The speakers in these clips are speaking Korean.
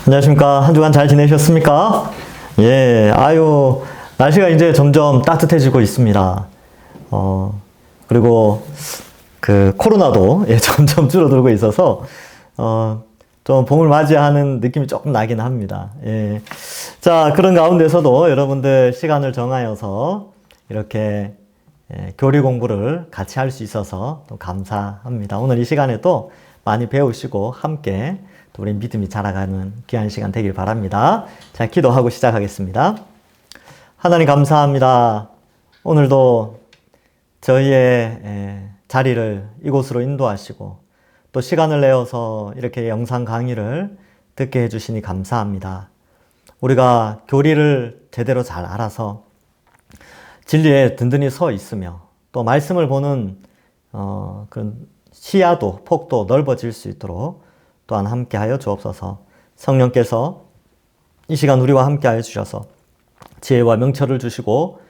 안녕하십니까. 한 주간 잘 지내셨습니까? 예, 아유, 날씨가 이제 점점 따뜻해지고 있습니다. 그리고 코로나도 점점 줄어들고 있어서, 좀 봄을 맞이하는 느낌이 조금 나긴 합니다. 예. 자, 그런 가운데서도 여러분들 시간을 정하여서 이렇게 교리 공부를 같이 할 수 있어서 또 감사합니다. 오늘 이 시간에 또 많이 배우시고 함께 또 우리 믿음이 자라가는 귀한 시간 되길 바랍니다. 자, 기도하고 시작하겠습니다. 하나님 감사합니다. 오늘도 저희의 자리를 이곳으로 인도하시고 또 시간을 내어서 이렇게 영상 강의를 듣게 해주시니 감사합니다. 우리가 교리를 제대로 잘 알아서 진리에 든든히 서 있으며 또 말씀을 보는 그런 시야도 폭도 넓어질 수 있도록 또한 함께하여 주옵소서. 성령께서 이 시간 우리와 함께하여 주셔서 지혜와 명철을 주시고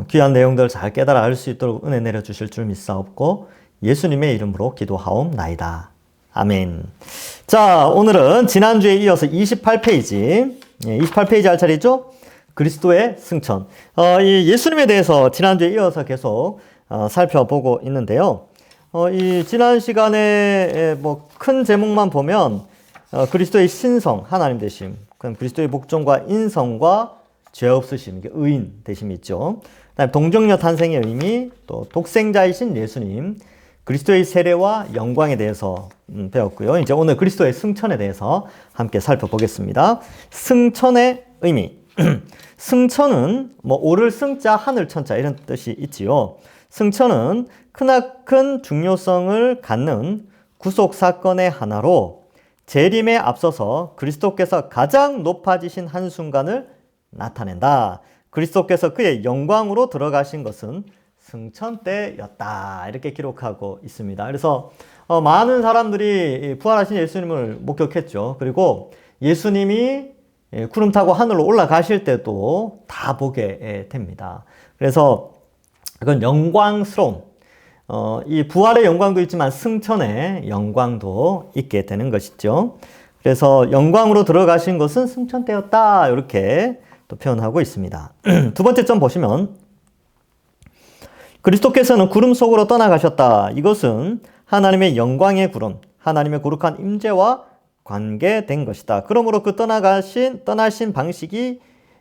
귀한 내용들을 잘 깨달아 알 수 있도록 은혜 내려주실 줄 믿사옵고 예수님의 이름으로 기도하옵나이다. 아멘. 자, 오늘은 지난주에 이어서 28페이지 28페이지 할 차례죠? 그리스도의 승천. 이 예수님에 대해서 지난주에 이어서 계속 살펴보고 있는데요. 이 지난 시간에 큰 제목만 보면 그리스도의 신성, 하나님 되심, 그럼 그리스도의 복종과 인성과 죄 없으심, 이게 의인 되심이 있죠. 그다음에 동정녀 탄생의 의미, 또 독생자이신 예수님, 그리스도의 세례와 영광에 대해서 배웠고요. 이제 오늘 그리스도의 승천에 대해서 함께 살펴보겠습니다. 승천의 의미. 승천은 오를 승자, 하늘 천자 이런 뜻이 있지요. 승천은 크나큰 중요성을 갖는 구속 사건의 하나로 재림에 앞서서 그리스도께서 가장 높아지신 한순간을 나타낸다. 그리스도께서 그의 영광으로 들어가신 것은 승천 때였다. 이렇게 기록하고 있습니다. 그래서 많은 사람들이 부활하신 예수님을 목격했죠. 그리고 예수님이 구름 타고 하늘로 올라가실 때도 다 보게 됩니다. 그래서 그건 영광스러운, 이 부활의 영광도 있지만 승천의 영광도 있게 되는 것이죠. 그래서 영광으로 들어가신 것은 승천 때였다. 이렇게 또 표현하고 있습니다. 두 번째 점 보시면 그리스도께서는 구름 속으로 떠나가셨다. 이것은 하나님의 영광의 구름, 하나님의 거룩한 임재와 관계된 것이다. 그러므로 그 떠나신 방식이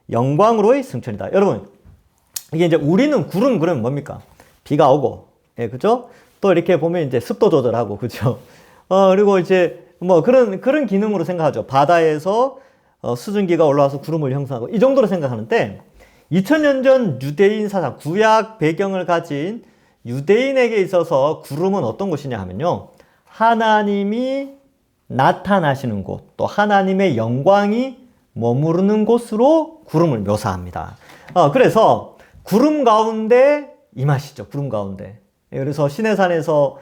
영광으로의 승천이다. 여러분, 이게 이제 우리는 구름 그러면 뭡니까? 비가 오고, 예, 그죠? 또 이렇게 보면 이제 습도 조절하고, 그죠? 그리고 이제 그런 기능으로 생각하죠. 바다에서 수증기가 올라와서 구름을 형성하고, 이 정도로 생각하는데, 2000년 전 유대인 사상, 구약 배경을 가진 유대인에게 있어서 구름은 어떤 곳이냐 하면요. 하나님이 나타나시는 곳, 또 하나님의 영광이 머무르는 곳으로 구름을 묘사합니다. 그래서 구름 가운데 임하시죠. 구름 가운데. 그래서 시내산에서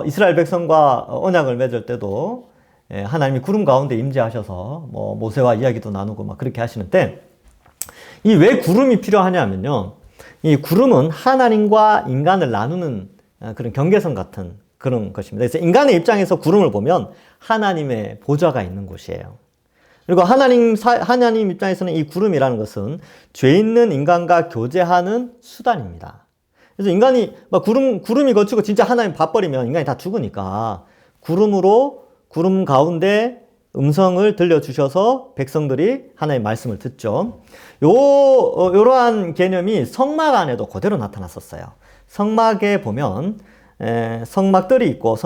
이스라엘 백성과 언약을 맺을 때도 하나님이 구름 가운데 임재하셔서 모세와 이야기도 나누고 막 그렇게 하시는데, 이 왜 구름이 필요하냐면요. 이 구름은 하나님과 인간을 나누는 그런 경계선 같은 그런 것입니다. 그래서 인간의 입장에서 구름을 보면 하나님의 보좌가 있는 곳이에요. 그리고 하나님 입장에서는 이 구름이라는 것은 죄 있는 인간과 교제하는 수단입니다. 그래서 인간이 구름이 거치고 진짜 하나님 봐버리면 인간이 다 죽으니까 구름 가운데 음성을 들려주셔서 백성들이 하나님의 말씀을 듣죠. 요러한 개념이 성막 안에도 그대로 나타났었어요. 성막에 보면 성막들이 있고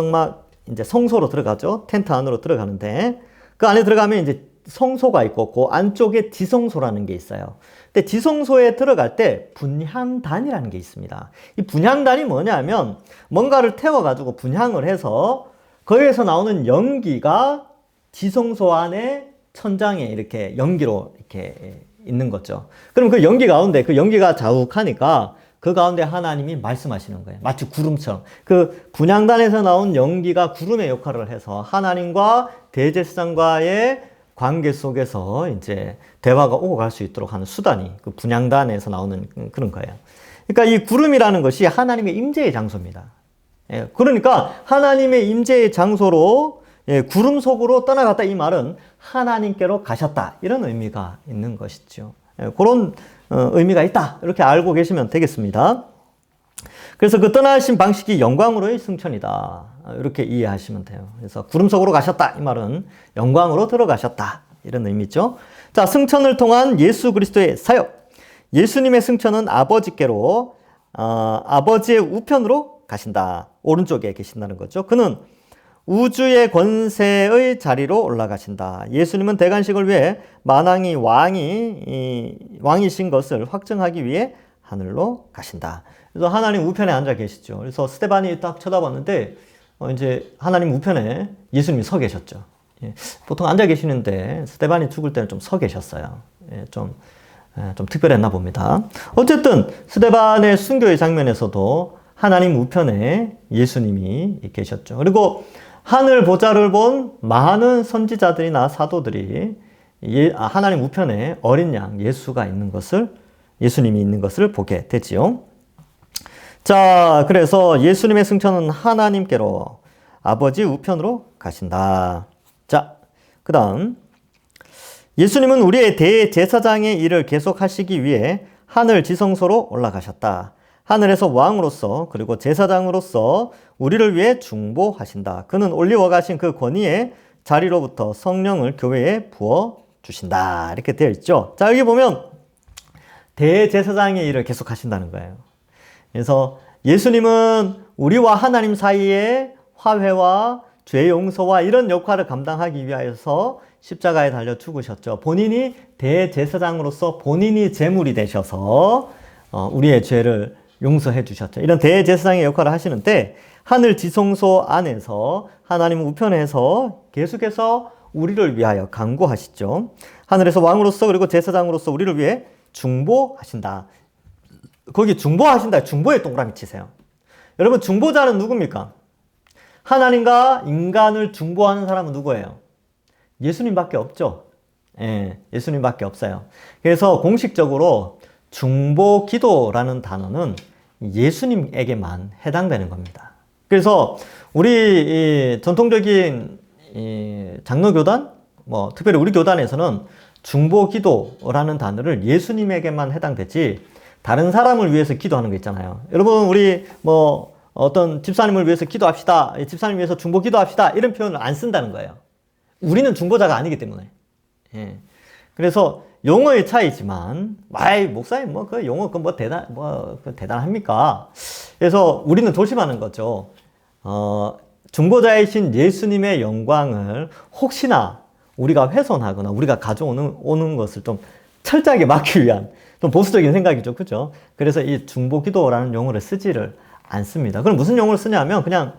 이제 성소로 들어가죠. 텐트 안으로 들어가는데 그 안에 들어가면 이제 성소가 있고 그 안쪽에 지성소라는 게 있어요. 근데 지성소에 들어갈 때 분향단이라는 게 있습니다. 이 분향단이 뭐냐면 뭔가를 태워가지고 분향을 해서 거기에서 나오는 연기가 지성소 안에 천장에 이렇게 연기로 이렇게 있는 거죠. 그럼 그 연기 가운데 그 연기가 자욱하니까 그 가운데 하나님이 말씀하시는 거예요. 마치 구름처럼. 그 분향단에서 나온 연기가 구름의 역할을 해서 하나님과 대제사장과의 관계 속에서 이제 대화가 오고 갈 수 있도록 하는 수단이 그 분향단에서 나오는 그런 거예요. 그러니까 이 구름이라는 것이 하나님의 임재의 장소입니다. 예, 그러니까 하나님의 임재의 장소로 예, 구름 속으로 떠나갔다 이 말은 하나님께로 가셨다 이런 의미가 있는 것이죠. 예, 그런 의미가 있다 이렇게 알고 계시면 되겠습니다. 그래서 그 떠나신 방식이 영광으로의 승천이다 이렇게 이해하시면 돼요. 그래서 구름 속으로 가셨다 이 말은 영광으로 들어가셨다 이런 의미죠. 자, 승천을 통한 예수 그리스도의 사역. 예수님의 승천은 아버지께로 아버지의 우편으로 가신다. 오른쪽에 계신다는 거죠. 그는 우주의 권세의 자리로 올라가신다. 예수님은 대관식을 위해 만왕이 왕이신 것을 확증하기 위해 하늘로 가신다. 그래서 하나님 우편에 앉아 계시죠. 그래서 스데반이 딱 쳐다봤는데 이제 하나님 우편에 예수님이 서 계셨죠. 예, 보통 앉아 계시는데 스데반이 죽을 때는 좀 서 계셨어요. 예, 좀 특별했나 봅니다. 어쨌든 스데반의 순교의 장면에서도 하나님 우편에 예수님이 계셨죠. 그리고 하늘 보좌를 본 많은 선지자들이나 사도들이 하나님 우편에 어린 양 예수가 있는 것을 예수님이 있는 것을 보게 되지요. 자, 그래서 예수님의 승천은 하나님께로 아버지 우편으로 가신다. 자, 그 다음 예수님은 우리의 대제사장의 일을 계속하시기 위해 하늘 지성소로 올라가셨다. 하늘에서 왕으로서 그리고 제사장으로서 우리를 위해 중보하신다. 그는 올리워 가신 그 권위의 자리로부터 성령을 교회에 부어 주신다. 이렇게 되어 있죠. 자, 여기 보면 대제사장의 일을 계속하신다는 거예요. 그래서 예수님은 우리와 하나님 사이에 화해와 죄 용서와 이런 역할을 감당하기 위하여서 십자가에 달려 죽으셨죠. 본인이 대제사장으로서 본인이 제물이 되셔서 우리의 죄를 용서해 주셨죠. 이런 대제사장의 역할을 하시는데 하늘 지성소 안에서 하나님 우편에서 계속해서 우리를 위하여 간구하시죠. 하늘에서 왕으로서 그리고 제사장으로서 우리를 위해 중보하신다. 거기 중보하신다. 중보에 동그라미 치세요. 여러분 중보자는 누굽니까? 하나님과 인간을 중보하는 사람은 누구예요? 예수님밖에 없죠. 예, 예수님밖에 없어요. 그래서 공식적으로 중보 기도라는 단어는 예수님에게만 해당되는 겁니다. 그래서 우리 전통적인 장로교단, 특별히 우리 교단에서는 중보 기도라는 단어를 예수님에게만 해당되지 다른 사람을 위해서 기도하는 거 있잖아요. 여러분 우리 어떤 집사님을 위해서 기도합시다. 집사님 위해서 중보 기도합시다. 이런 표현을 안 쓴다는 거예요. 우리는 중보자가 아니기 때문에. 예. 그래서 용어의 차이지만, 목사님, 그 용어, 대단합니까? 그래서 우리는 조심하는 거죠. 중보자이신 예수님의 영광을 혹시나 우리가 훼손하거나 우리가 가져오는 것을 좀 철저하게 막기 위한 좀 보수적인 생각이죠. 그죠? 그래서 이 중보 기도라는 용어를 쓰지를 않습니다. 그럼 무슨 용어를 쓰냐면, 그냥,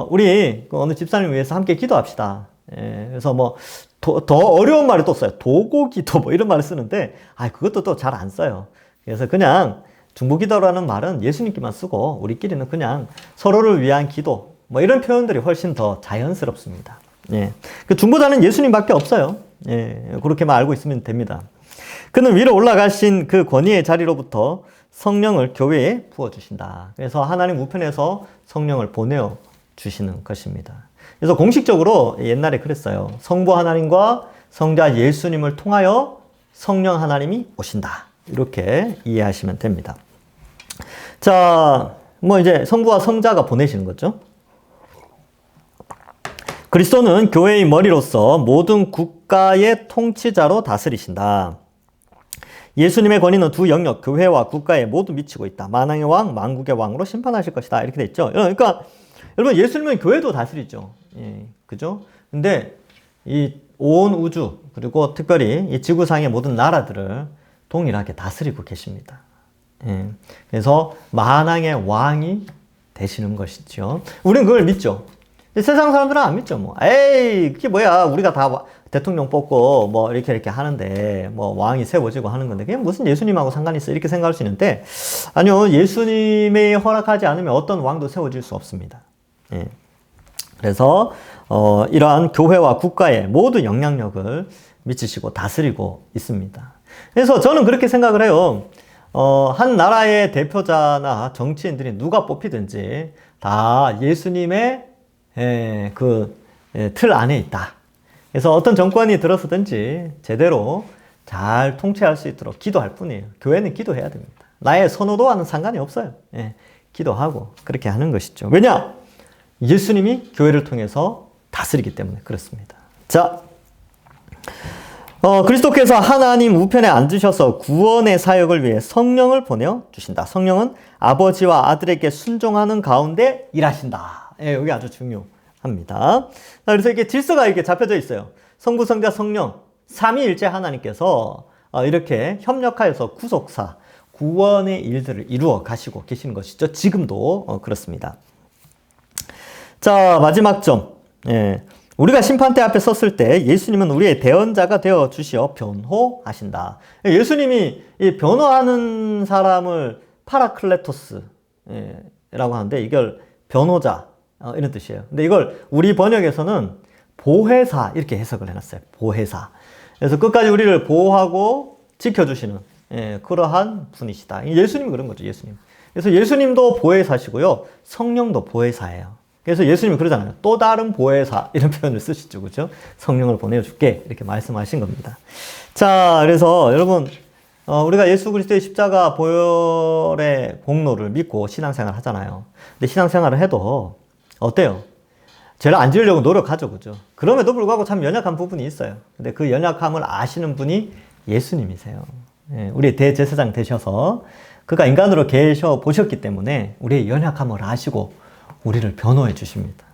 우리 어느 집사님 위해서 함께 기도합시다. 예, 그래서 더 어려운 말을 또 써요. 도고기도 이런 말을 쓰는데, 그것도 또 잘 안 써요. 그래서 그냥 중보기도라는 말은 예수님께만 쓰고, 우리끼리는 그냥 서로를 위한 기도, 이런 표현들이 훨씬 더 자연스럽습니다. 예. 그 중보자는 예수님밖에 없어요. 예, 그렇게만 알고 있으면 됩니다. 그는 위로 올라가신 그 권위의 자리로부터 성령을 교회에 부어주신다. 그래서 하나님 우편에서 성령을 보내어 주시는 것입니다. 그래서 공식적으로 옛날에 그랬어요. 성부 하나님과 성자 예수님을 통하여 성령 하나님이 오신다. 이렇게 이해하시면 됩니다. 자, 이제 성부와 성자가 보내시는 거죠. 그리스도는 교회의 머리로서 모든 국가의 통치자로 다스리신다. 예수님의 권위는 두 영역, 교회와 국가에 모두 미치고 있다. 만왕의 왕, 만국의 왕으로 심판하실 것이다. 이렇게 돼 있죠. 그러니까 여러분 예수님은 교회도 다스리죠. 예, 그죠? 근데 이 온 우주 그리고 특별히 이 지구상의 모든 나라들을 동일하게 다스리고 계십니다. 예, 그래서 만왕의 왕이 되시는 것이죠. 우리는 그걸 믿죠. 세상 사람들은 안 믿죠. 에이, 그게 뭐야? 우리가 다 대통령 뽑고 이렇게 하는데 왕이 세워지고 하는 건데 그게 무슨 예수님하고 상관이 있어? 이렇게 생각할 수 있는데 아니요, 예수님이 허락하지 않으면 어떤 왕도 세워질 수 없습니다. 예. 그래서 이러한 교회와 국가에 모든 영향력을 미치시고 다스리고 있습니다. 그래서 저는 그렇게 생각을 해요. 한 나라의 대표자나 정치인들이 누가 뽑히든지 다 예수님의 틀 안에 있다. 그래서 어떤 정권이 들어서든지 제대로 잘 통치할 수 있도록 기도할 뿐이에요. 교회는 기도해야 됩니다. 나의 선호도와는 상관이 없어요. 기도하고 그렇게 하는 것이죠. 왜냐? 예수님이 교회를 통해서 다스리기 때문에 그렇습니다. 자, 그리스도께서 하나님 우편에 앉으셔서 구원의 사역을 위해 성령을 보내주신다. 성령은 아버지와 아들에게 순종하는 가운데 일하신다. 여기 아주 중요합니다. 그래서 이게 질서가 이렇게 잡혀져 있어요. 성부, 성자, 성령, 삼위일체 하나님께서 이렇게 협력하여서 구속사, 구원의 일들을 이루어 가시고 계시는 것이죠. 지금도 그렇습니다. 자, 마지막 점. 우리가 심판대 앞에 섰을 때 예수님은 우리의 대언자가 되어 주시어 변호하신다. 예수님이 이 변호하는 사람을 파라클레토스 라고 하는데 이걸 변호자 이런 뜻이에요. 근데 이걸 우리 번역에서는 보혜사 이렇게 해석을 해놨어요. 보혜사. 그래서 끝까지 우리를 보호하고 지켜주시는 그러한 분이시다. 예수님이 그런 거죠. 예수님. 그래서 예수님도 보혜사시고요. 성령도 보혜사예요. 그래서 예수님이 그러잖아요. 또 다른 보혜사 이런 표현을 쓰시죠. 그렇죠? 성령을 보내줄게 이렇게 말씀하신 겁니다. 자, 그래서 여러분 우리가 예수 그리스도의 십자가 보혈의 공로를 믿고 신앙생활을 하잖아요. 근데 신앙생활을 해도 어때요? 죄를 안 지으려고 노력하죠. 그죠? 그럼에도 불구하고 참 연약한 부분이 있어요. 근데 그 연약함을 아시는 분이 예수님이세요. 우리의 대제사장 되셔서 그가 인간으로 계셔 보셨기 때문에 우리의 연약함을 아시고 우리를 변호해 주십니다.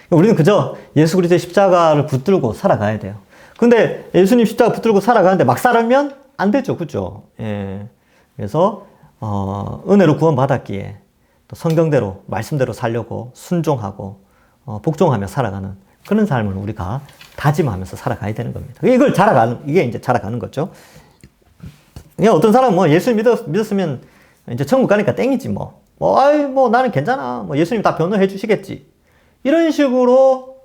우리는 그저 예수 그리스도의 십자가를 붙들고 살아가야 돼요. 근데 예수님 십자가 붙들고 살아가는데 막 살면 안 되죠. 그죠? 그래서 은혜로 구원받았기에 또 성경대로 말씀대로 살려고 순종하고 복종하며 살아가는 그런 삶을 우리가 다짐하면서 살아가야 되는 겁니다. 이게 이제 자라가는 거죠. 그냥 어떤 사람은 뭐 예수 믿었으면 이제 천국 가니까 땡이지 나는 괜찮아. 예수님 다 변호해 주시겠지. 이런 식으로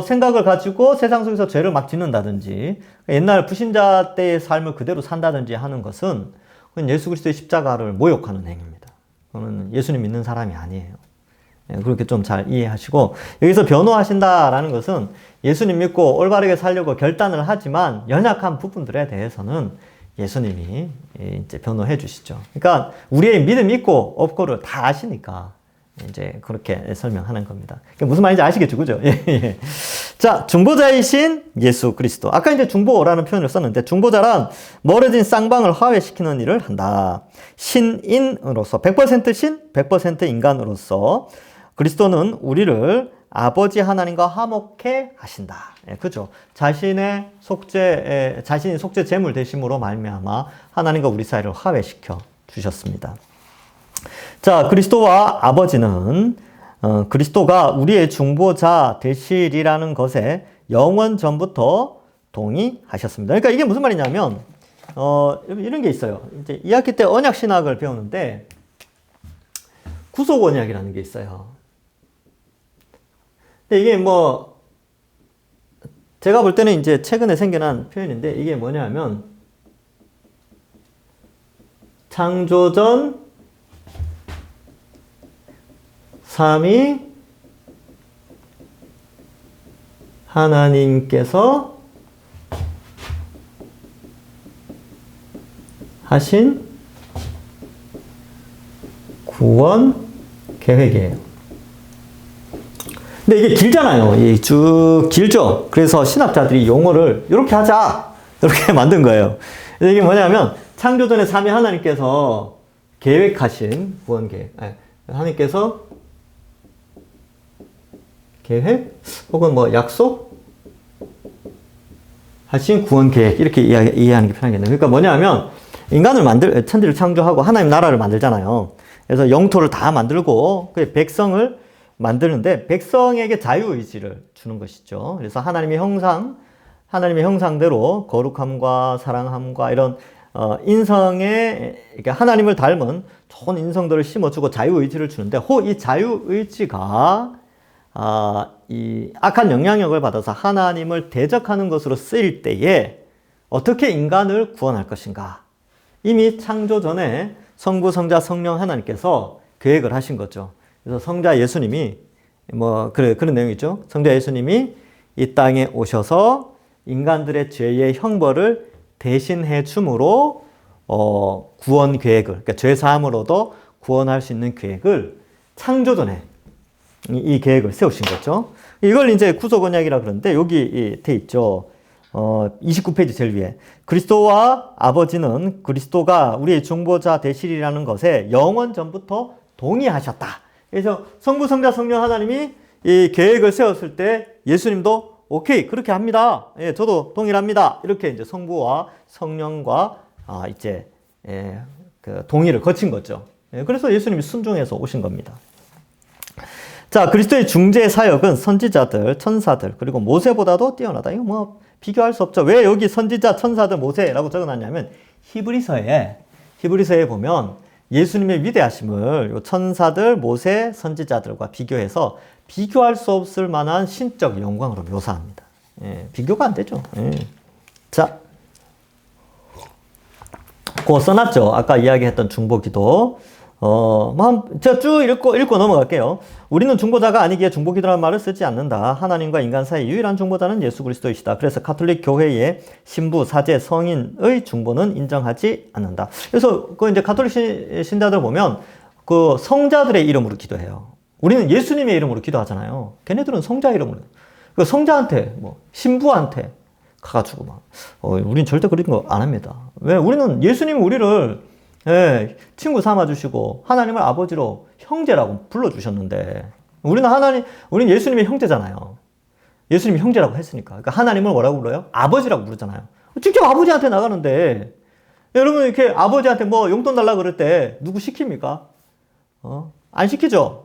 생각을 가지고 세상 속에서 죄를 막 짓는다든지 옛날 불신자 때의 삶을 그대로 산다든지 하는 것은 그건 예수 그리스도의 십자가를 모욕하는 행위입니다. 그거는 예수님 믿는 사람이 아니에요. 그렇게 좀 잘 이해하시고, 여기서 변호하신다라는 것은 예수님 믿고 올바르게 살려고 결단을 하지만 연약한 부분들에 대해서는 예수님이 이제 변호해 주시죠. 그러니까 우리의 믿음 있고 없고를 다 아시니까 이제 그렇게 설명하는 겁니다. 무슨 말인지 아시겠죠? 그죠? 예. 자, 중보자이신 예수 그리스도. 아까 이제 중보라는 표현을 썼는데, 중보자란 멀어진 쌍방을 화해시키는 일을 한다. 신인으로서, 100% 신, 100% 인간으로서 그리스도는 우리를 아버지 하나님과 화목해 하신다. 그죠? 자신이 속죄 제물 되심으로 말미암아 하나님과 우리 사이를 화해시켜 주셨습니다. 자, 그리스도와 아버지는 그리스도가 우리의 중보자 되시리라는 것에 영원 전부터 동의하셨습니다. 그러니까 이게 무슨 말이냐면 이런 게 있어요. 이제 2학기 때 언약 신학을 배우는데 구속 언약이라는 게 있어요. 근데 이게 제가 볼 때는 이제 최근에 생겨난 표현인데, 이게 뭐냐면 창조전 삼위 하나님께서 하신 구원 계획이에요. 근데 이게 길잖아요. 이게 쭉 길죠. 그래서 신학자들이 용어를 이렇게 하자, 이렇게 만든 거예요. 이게 뭐냐면 창조전에 삼위 하나님께서 계획하신 구원 계획, 하나님께서 계획 혹은 약속 하신 구원 계획, 이렇게 이해하는 게 편하겠네요. 그러니까 뭐냐면 인간을 천지를 창조하고 하나님 나라를 만들잖아요. 그래서 영토를 다 만들고 그 백성을 만드는데 백성에게 자유의지를 주는 것이죠. 그래서 하나님의 형상대로 거룩함과 사랑함과 이런 그러니까 하나님을 닮은 좋은 인성들을 심어주고 자유의지를 주는데, 이 자유의지가 이 악한 영향력을 받아서 하나님을 대적하는 것으로 쓰일 때에 어떻게 인간을 구원할 것인가? 이미 창조 전에 성부, 성자, 성령 하나님께서 계획을 하신 거죠. 그래서 성자 예수님이 그런 내용이 있죠. 성자 예수님이 이 땅에 오셔서 인간들의 죄의 형벌을 대신해 줌으로 구원 계획을, 그러니까 죄 사함으로도 구원할 수 있는 계획을 창조전에 이 계획을 세우신 거죠. 이걸 이제 구속 언약이라 그러는데 여기 돼 있죠. 29페이지 제일 위에 그리스도와 아버지는 그리스도가 우리의 중보자 되시리라는 것에 영원 전부터 동의하셨다. 그래서 성부, 성자, 성령 하나님이 이 계획을 세웠을 때 예수님도 오케이 그렇게 합니다. 예, 저도 동의합니다. 이렇게 이제 성부와 성령과 이제 그 동의를 거친 거죠. 예, 그래서 예수님이 순종해서 오신 겁니다. 자, 그리스도의 중재 사역은 선지자들, 천사들, 그리고 모세보다도 뛰어나다. 이거 뭐 비교할 수 없죠. 왜 여기 선지자, 천사들, 모세라고 적어놨냐면 히브리서에 보면 예수님의 위대하심을 천사들, 모세, 선지자들과 비교해서 비교할 수 없을 만한 신적 영광으로 묘사합니다. 예, 비교가 안 되죠. 예. 자, 그거 써놨죠. 아까 이야기했던 중보기도. 제가 쭉 읽고 넘어갈게요. 우리는 중보자가 아니기에 중보기도라는 말을 쓰지 않는다. 하나님과 인간 사이 유일한 중보자는 예수 그리스도이시다. 그래서 가톨릭 교회의 신부, 사제, 성인의 중보는 인정하지 않는다. 그래서 그 이제 가톨릭 신자들 보면 그 성자들의 이름으로 기도해요. 우리는 예수님의 이름으로 기도하잖아요. 걔네들은 성자 이름으로. 그 성자한테, 신부한테 가가지고 막, 우린 절대 그런 거 안 합니다. 왜? 우리는 예수님이 우리를 친구 삼아주시고 하나님을 아버지로 형제라고 불러주셨는데 우리는 예수님의 형제잖아요. 예수님이 형제라고 했으니까. 그러니까 하나님을 뭐라고 불러요? 아버지라고 부르잖아요. 직접 아버지한테 나가는데 여러분 이렇게 아버지한테 뭐 용돈 달라고 그럴 때 누구 시킵니까? 안 시키죠?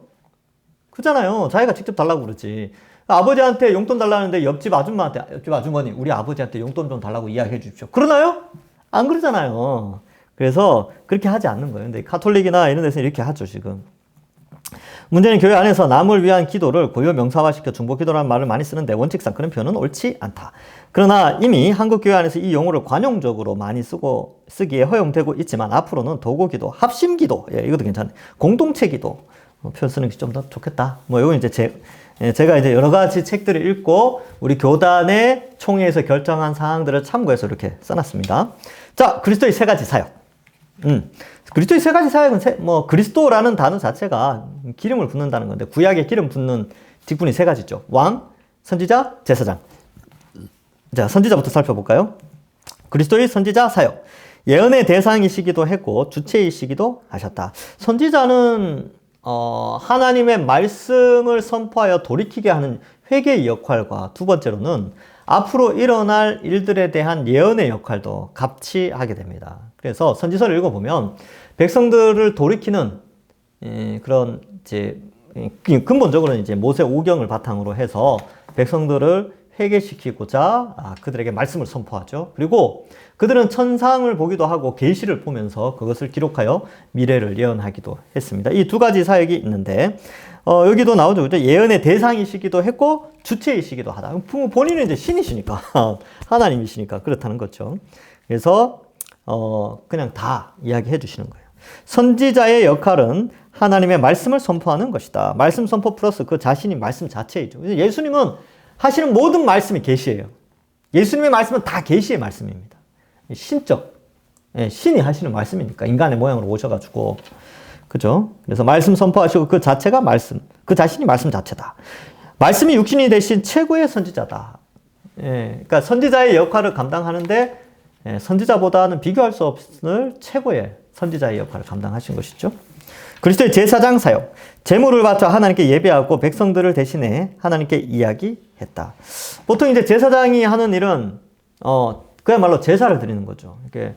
그잖아요. 자기가 직접 달라고 그러지. 아버지한테 용돈 달라는데 옆집 아주머니 우리 아버지한테 용돈 좀 달라고 이야기해 주십시오. 그러나요? 안 그러잖아요. 그래서 그렇게 하지 않는 거예요. 근데 가톨릭이나 이런 데서 이렇게 하죠, 지금. 문제는 교회 안에서 남을 위한 기도를 고유 명사화시켜 중보기도라는 말을 많이 쓰는데 원칙상 그런 표현은 옳지 않다. 그러나 이미 한국 교회 안에서 이 용어를 관용적으로 많이 쓰기에 허용되고 있지만 앞으로는 도고기도, 합심기도, 이것도 괜찮네. 공동체기도 표현 쓰는 게 좀 더 좋겠다. 이건 이제 제가 이제 여러 가지 책들을 읽고 우리 교단의 총회에서 결정한 사항들을 참고해서 이렇게 써놨습니다. 자, 그리스도의 세 가지 사역. 그리스도의 세 가지 사역은 그리스도라는 단어 자체가 기름을 붓는다는 건데 구약에 기름 붓는 직분이 세 가지죠. 왕, 선지자, 제사장. 자, 선지자부터 살펴볼까요? 그리스도의 선지자 사역. 예언의 대상이시기도 했고 주체이시기도 하셨다. 선지자는 하나님의 말씀을 선포하여 돌이키게 하는 회개의 역할과 두 번째로는 앞으로 일어날 일들에 대한 예언의 역할도 같이 하게 됩니다. 그래서 선지서를 읽어보면 백성들을 돌이키는 그런 이제 근본적으로는 이제 모세 오경을 바탕으로 해서 백성들을 회개시키고자 그들에게 말씀을 선포하죠. 그리고 그들은 천상을 보기도 하고 계시를 보면서 그것을 기록하여 미래를 예언하기도 했습니다. 이 두 가지 사역이 있는데 여기도 나오죠. 그죠? 예언의 대상이시기도 했고 주체이시기도 하다. 본인은 이제 신이시니까 하나님이시니까 그렇다는 거죠. 그래서 그냥 다 이야기해 주시는 거예요. 선지자의 역할은 하나님의 말씀을 선포하는 것이다. 말씀 선포 플러스 그 자신이 말씀 자체이죠. 예수님은 하시는 모든 말씀이 계시예요. 예수님의 말씀은 다 계시의 말씀입니다. 신적, 신이 하시는 말씀이니까 인간의 모양으로 오셔가지고 그죠? 그래서 말씀 선포하시고 그 자체가 말씀, 그 자신이 말씀 자체다. 말씀이 육신이 되신 최고의 선지자다. 그러니까 선지자의 역할을 감당하는데 선지자보다는 비교할 수 없을 최고의 선지자의 역할을 감당하신 것이죠. 그리스도의 제사장 사역. 제물을 바쳐 하나님께 예배하고 백성들을 대신해 하나님께 이야기했다. 보통 이제 제사장이 하는 일은 그야말로 제사를 드리는 거죠. 이렇게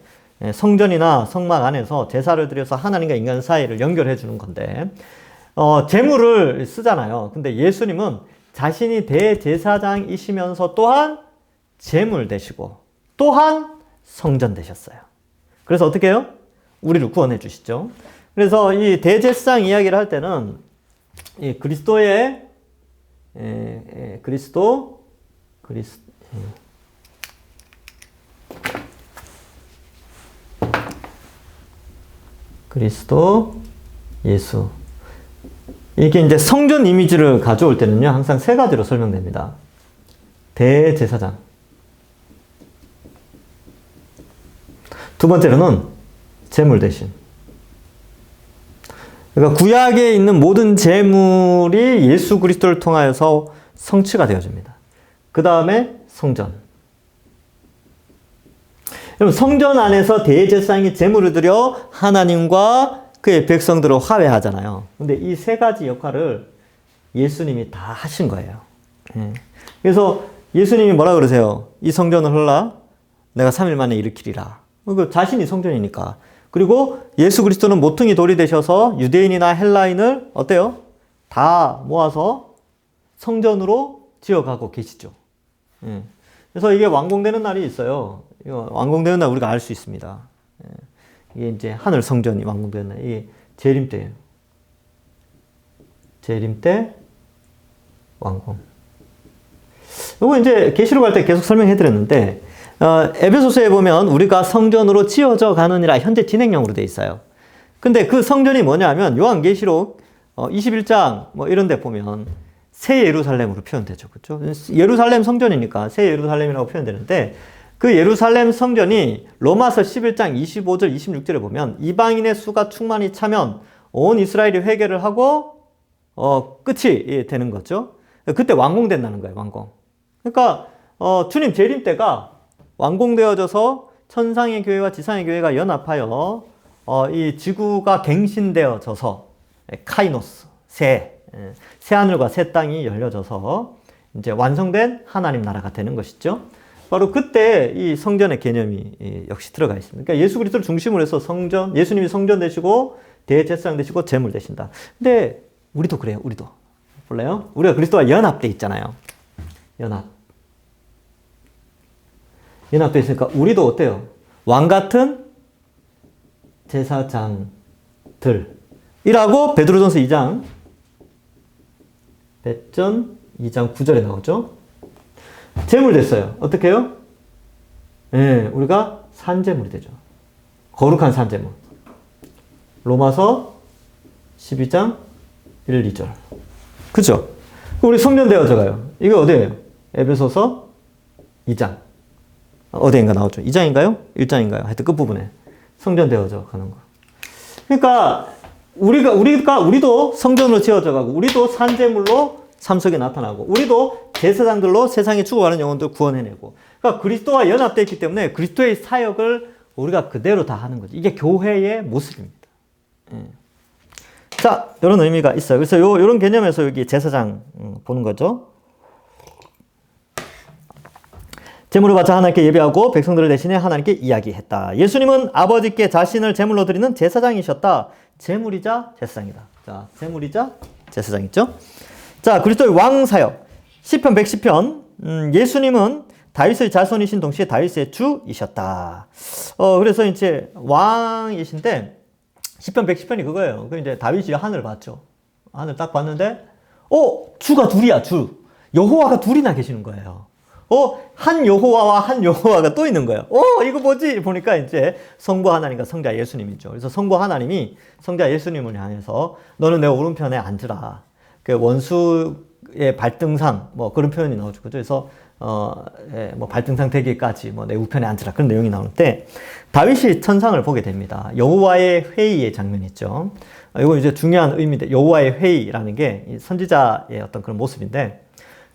성전이나 성막 안에서 제사를 드려서 하나님과 인간 사이를 연결해 주는 건데 제물을 쓰잖아요. 근데 예수님은 자신이 대제사장이시면서 또한 제물 되시고 또한 성전 되셨어요. 그래서 어떻게 해요? 우리를 구원해 주시죠. 그래서 이 대제사장 이야기를 할 때는 이 그리스도의 그리스도 예수 이게 이제 성전 이미지를 가져올 때는요, 항상 세 가지로 설명됩니다. 대제사장. 두 번째로는 제물 대신. 그러니까 구약에 있는 모든 제물이 예수 그리스도를 통하여서 성취가 되어집니다. 그 다음에 성전. 여러분, 성전 안에서 대제사장이 제물을 드려 하나님과 그의 백성들을 화해하잖아요. 근데 이 세 가지 역할을 예수님이 다 하신 거예요. 그래서 예수님이 뭐라 그러세요? 이 성전을 헐라 내가 3일 만에 일으키리라. 자신이 성전이니까. 그리고 예수 그리스도는 모퉁이 돌이 되셔서 유대인이나 헬라인을 어때요? 다 모아서 성전으로 지어가고 계시죠. 그래서 이게 완공되는 날이 있어요. 완공되는 날 우리가 알 수 있습니다. 이게 이제 하늘 성전이 완공되는 날. 이게 재림 때예요. 재림 때 완공. 이거 이제 계시록 할 때 계속 설명해 드렸는데, 에베소서에 보면 우리가 성전으로 지어져 가느니라 현재 진행형으로 되어 있어요. 근데 그 성전이 뭐냐면 요한계시록 21장 뭐 이런 데 보면 새 예루살렘으로 표현되죠. 그렇죠? 예루살렘 성전이니까 새 예루살렘이라고 표현되는데, 그 예루살렘 성전이 로마서 11장 25절 26절에 보면 이방인의 수가 충만히 차면 온 이스라엘이 회개를 하고 끝이 되는 거죠. 그때 완공된다는 거예요. 완공. 그러니까 주님 재림 때가 완공되어져서 천상의 교회와 지상의 교회가 연합하여 이 지구가 갱신되어져서 카이노스 새 하늘과 새 땅이 열려져서 이제 완성된 하나님 나라가 되는 것이죠. 바로 그때 이 성전의 개념이 역시 들어가 있습니다. 그러니까 예수 그리스도를 중심으로 해서 성전, 예수님이 성전 되시고 대제사장 되시고 제물 되신다. 근데 우리도 그래요. 우리도 볼래요? 우리가 그리스도와 연합돼 있잖아요. 연합돼 있으니까 우리도 어때요? 왕 같은 제사장들이라고 베드로전서 2장 베전 2장 9절에 나오죠. 제물 됐어요. 어떻게 해요? 우리가 산제물이 되죠. 거룩한 산제물. 로마서 12장 1, 2절. 그죠? 우리 성전 되어져 가요. 이거 어디예요? 에베소서 2장. 어디인가 나오죠? 2장인가요? 1장인가요? 하여튼 끝부분에 성전 되어져 가는 거. 그러니까 우리도 성전으로 지어져 가고, 우리도 산제물로 삶 속에 나타나고, 우리도 제사장들로 세상에 죽어가는 영혼들 구원해내고. 그러니까 그리스도와 연합되어 있기 때문에 그리스도의 사역을 우리가 그대로 다 하는 거죠. 이게 교회의 모습입니다. 자, 이런 의미가 있어요. 그래서 이런 개념에서 여기 제사장 보는 거죠. 제물을 바쳐 하나님께 예배하고 백성들을 대신해 하나님께 이야기했다. 예수님은 아버지께 자신을 제물로 드리는 제사장이셨다. 제물이자 제사장이다. 자, 제물이자 제사장이죠. 자, 그리스도의 왕 사역. 시편 110편. 예수님은 다윗의 자손이신 동시에 다윗의 주이셨다. 그래서 이제 왕이신데 시편 110편이 그거예요. 그 이제 다윗이 하늘을 봤죠. 하늘 딱 봤는데 주가 둘이야, 주. 여호와가 둘이나 계시는 거예요. 한 여호와와 한 여호와가 또 있는 거예요. 이거 뭐지? 보니까 이제 성부 하나님과 성자 예수님이죠. 그래서 성부 하나님이 성자 예수님을 향해서 너는 내 오른편에 앉으라. 그 원수의 발등상 뭐 그런 표현이 나오죠. 그래서 뭐 발등상 되기까지 뭐 내 우편에 앉으라 그런 내용이 나오는데, 다윗이 천상을 보게 됩니다. 여호와의 회의의 장면이 있죠. 이거 이제 중요한 의미인데, 여호와의 회의라는 게 선지자의 어떤 그런 모습인데,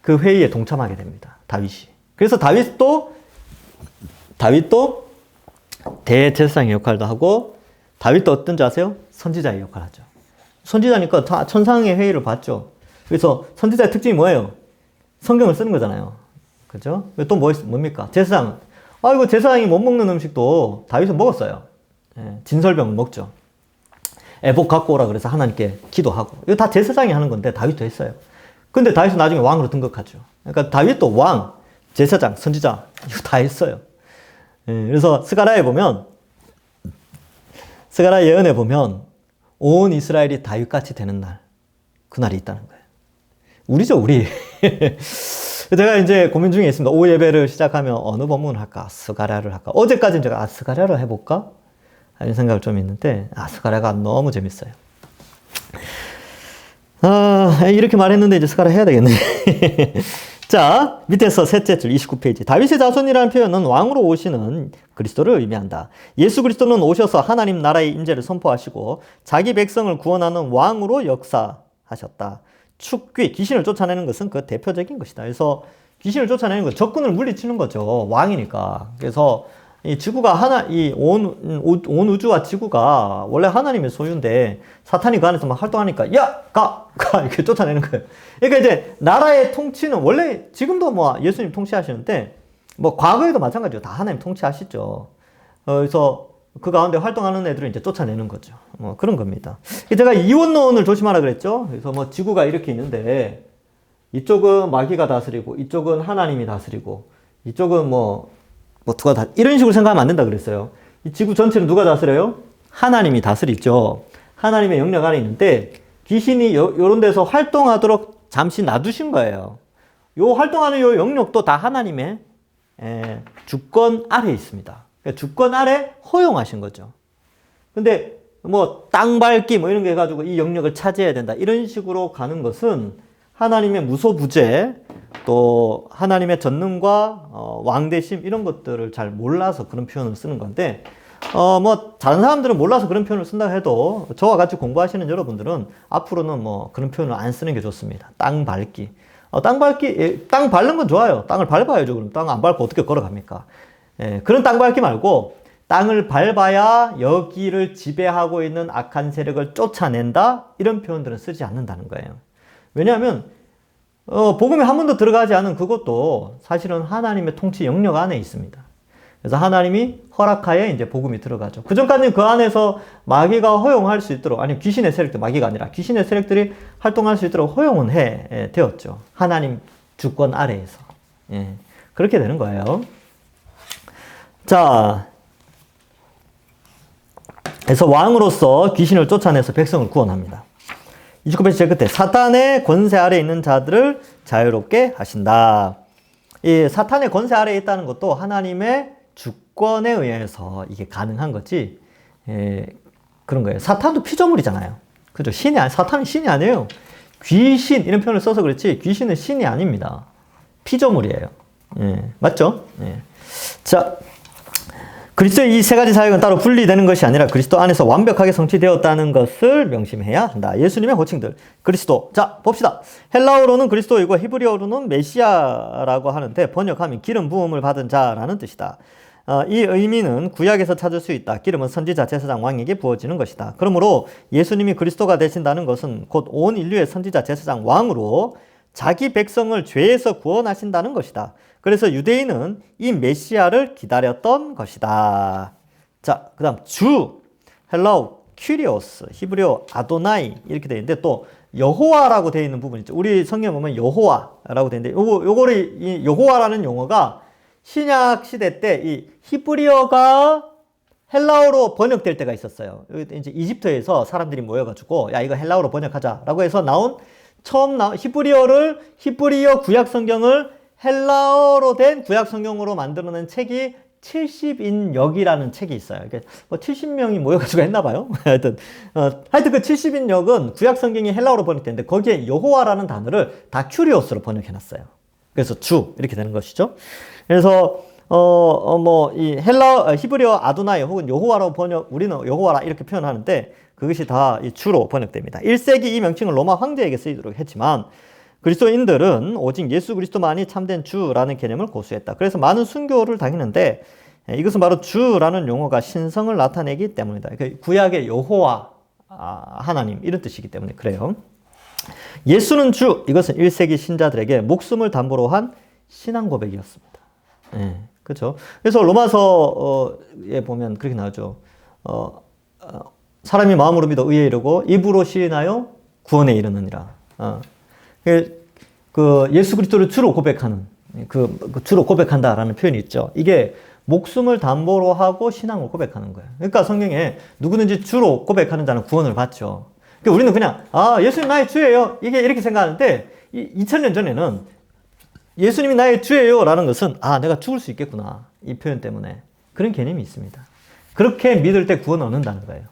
그 회의에 동참하게 됩니다. 다윗이. 그래서 다윗도 대제사장의 역할도 하고, 다윗도 어떤 줄 아세요? 선지자의 역할을 하죠. 선지자니까 다 천상의 회의를 봤죠. 그래서 선지자의 특징이 뭐예요? 성경을 쓰는 거잖아요. 그죠? 또 뭡니까? 제사장. 이거 제사장이 못 먹는 음식도 다윗은 먹었어요. 진설병을 먹죠. 애복 갖고 오라 그래서 하나님께 기도하고. 이거 다 제사장이 하는 건데 다윗도 했어요. 근데 다윗은 나중에 왕으로 등극하죠. 그러니까 다윗도 왕, 제사장, 선지자 이거 다 했어요. 그래서 스가랴 예언에 보면 온 이스라엘이 다윗같이 되는 날, 그날이 있다는 거예요. 우리죠, 우리. 제가 이제 고민 중에 있습니다. 오후 예배를 시작하면 어느 본문을 할까? 스가랴를 할까? 어제까지는 제가 스가랴를 해볼까? 하는 생각을 좀 있는데, 스가랴가 너무 재밌어요. 이렇게 말했는데 이제 스카라 해야 되겠네. 자, 밑에서 셋째 줄 29페이지. 다윗의 자손이라는 표현은 왕으로 오시는 그리스도를 의미한다. 예수 그리스도는 오셔서 하나님 나라의 임재를 선포하시고 자기 백성을 구원하는 왕으로 역사하셨다. 축귀, 귀신을 쫓아내는 것은 그 대표적인 것이다. 그래서 귀신을 쫓아내는 것, 적군을 물리치는 거죠. 왕이니까. 그래서 이 지구가 온 우주와 지구가 원래 하나님의 소유인데 사탄이 그 안에서 막 활동하니까 야! 가! 이렇게 쫓아내는 거예요. 그러니까 이제 나라의 통치는 원래 지금도 뭐 예수님 통치하시는데 뭐 과거에도 마찬가지로 다 하나님 통치하시죠. 그래서 그 가운데 활동하는 애들을 이제 쫓아내는 거죠. 뭐 그런 겁니다. 제가 이원론을 조심하라 그랬죠. 그래서 뭐 지구가 이렇게 있는데 이쪽은 마귀가 다스리고 이쪽은 하나님이 다스리고 이쪽은 누가 이런 식으로 생각하면 안 된다 그랬어요. 이 지구 전체는 누가 다스려요? 하나님이 다스리죠. 하나님의 영역 안에 있는데 귀신이 요런 데서 활동하도록 잠시 놔두신 거예요. 요 활동하는 요 영역도 다 하나님의 주권 아래에 있습니다. 그러니까 주권 아래 허용하신 거죠. 근데 땅 밟기 이런 게 해가지고 이 영역을 차지해야 된다. 이런 식으로 가는 것은 하나님의 무소부재, 또 하나님의 전능과 왕대심 이런 것들을 잘 몰라서 그런 표현을 쓰는 건데 다른 사람들은 몰라서 그런 표현을 쓴다고 해도 저와 같이 공부하시는 여러분들은 앞으로는 그런 표현을 안 쓰는 게 좋습니다. 땅 밟기. 땅 밟는 건 좋아요. 땅을 밟아야죠. 그럼 땅 안 밟고 어떻게 걸어갑니까? 그런 땅 밟기 말고 땅을 밟아야 여기를 지배하고 있는 악한 세력을 쫓아낸다. 이런 표현들은 쓰지 않는다는 거예요. 왜냐하면 복음에 한 번도 들어가지 않은 그것도 사실은 하나님의 통치 영역 안에 있습니다. 그래서 하나님이 허락하에 이제 복음이 들어가죠. 그전까지는 그 안에서 마귀가 허용할 수 있도록, 아니 귀신의 세력들, 마귀가 아니라 귀신의 세력들이 활동할 수 있도록 허용은 되었죠. 하나님 주권 아래에서. 그렇게 되는 거예요. 자, 그래서 왕으로서 귀신을 쫓아내서 백성을 구원합니다. 29페이지 제일 끝에 사탄의 권세 아래에 있는 자들을 자유롭게 하신다. 이 사탄의 권세 아래에 있다는 것도 하나님의 주권에 의해서 이게 가능한 거지. 그런 거예요. 사탄도 피조물이잖아요. 그죠? 사탄은 신이 아니에요. 귀신 이런 표현을 써서 그렇지 귀신은 신이 아닙니다. 피조물이에요. 맞죠? 자, 그리스도의 이 세 가지 사역은 따로 분리되는 것이 아니라 그리스도 안에서 완벽하게 성취되었다는 것을 명심해야 한다. 예수님의 호칭들. 그리스도. 자, 봅시다. 헬라어로는 그리스도이고 히브리어로는 메시아라고 하는데 번역하면 기름 부음을 받은 자라는 뜻이다. 이 의미는 구약에서 찾을 수 있다. 기름은 선지자, 제사장, 왕에게 부어지는 것이다. 그러므로 예수님이 그리스도가 되신다는 것은 곧 온 인류의 선지자, 제사장, 왕으로 자기 백성을 죄에서 구원하신다는 것이다. 그래서 유대인은 이 메시아를 기다렸던 것이다. 자, 그 다음 주, 헬라어 큐리오스, 히브리어 아도나이 이렇게 되어 있는데 또 여호와라고 되어 있는 부분 있죠. 우리 성경 보면 여호와라고 되어 있는데 요거를 이 여호와라는 용어가 신약 시대 때 이 히브리어가 헬라어로 번역될 때가 있었어요. 이제 이집트에서 사람들이 모여가지고 야 이거 헬라어로 번역하자라고 해서 처음 나온 히브리어 구약 성경을 헬라어로 된 구약 성경으로 만들어낸 책이 70인역이라는 책이 있어요. 이게 70명이 모여가지고 했나 봐요. 하여튼 그 70인역은 구약 성경이 헬라어로 번역됐는데 거기에 여호와라는 단어를 다 큐리오스로 번역해놨어요. 그래서 주 이렇게 되는 것이죠. 그래서 이 히브리어 아도나이 혹은 여호와로 우리는 여호와라 이렇게 표현하는데 그것이 다 이 주로 번역됩니다. 1세기 이 명칭은 로마 황제에게 쓰이도록 했지만 그리스도인들은 오직 예수 그리스도만이 참된 주라는 개념을 고수했다. 그래서 많은 순교를 당했는데 이것은 바로 주라는 용어가 신성을 나타내기 때문이다. 구약의 여호와 하나님 이런 뜻이기 때문에 그래요. 예수는 주, 이것은 1세기 신자들에게 목숨을 담보로 한 신앙 고백이었습니다. 그렇죠. 그래서 로마서에 보면 그렇게 나오죠. 사람이 마음으로 믿어 의에 이르고 입으로 시인하여 구원에 이르느니라. 예수 그리스도를 주로 고백하는, 주로 고백한다라는 표현이 있죠. 이게 목숨을 담보로 하고 신앙을 고백하는 거예요. 그러니까 성경에 누구든지 주로 고백하는 자는 구원을 받죠. 그러니까 우리는 그냥, 예수님 나의 주예요. 이렇게 생각하는데, 2000년 전에는 예수님이 나의 주예요. 라는 것은, 내가 죽을 수 있겠구나. 이 표현 때문에. 그런 개념이 있습니다. 그렇게 믿을 때 구원을 얻는다는 거예요.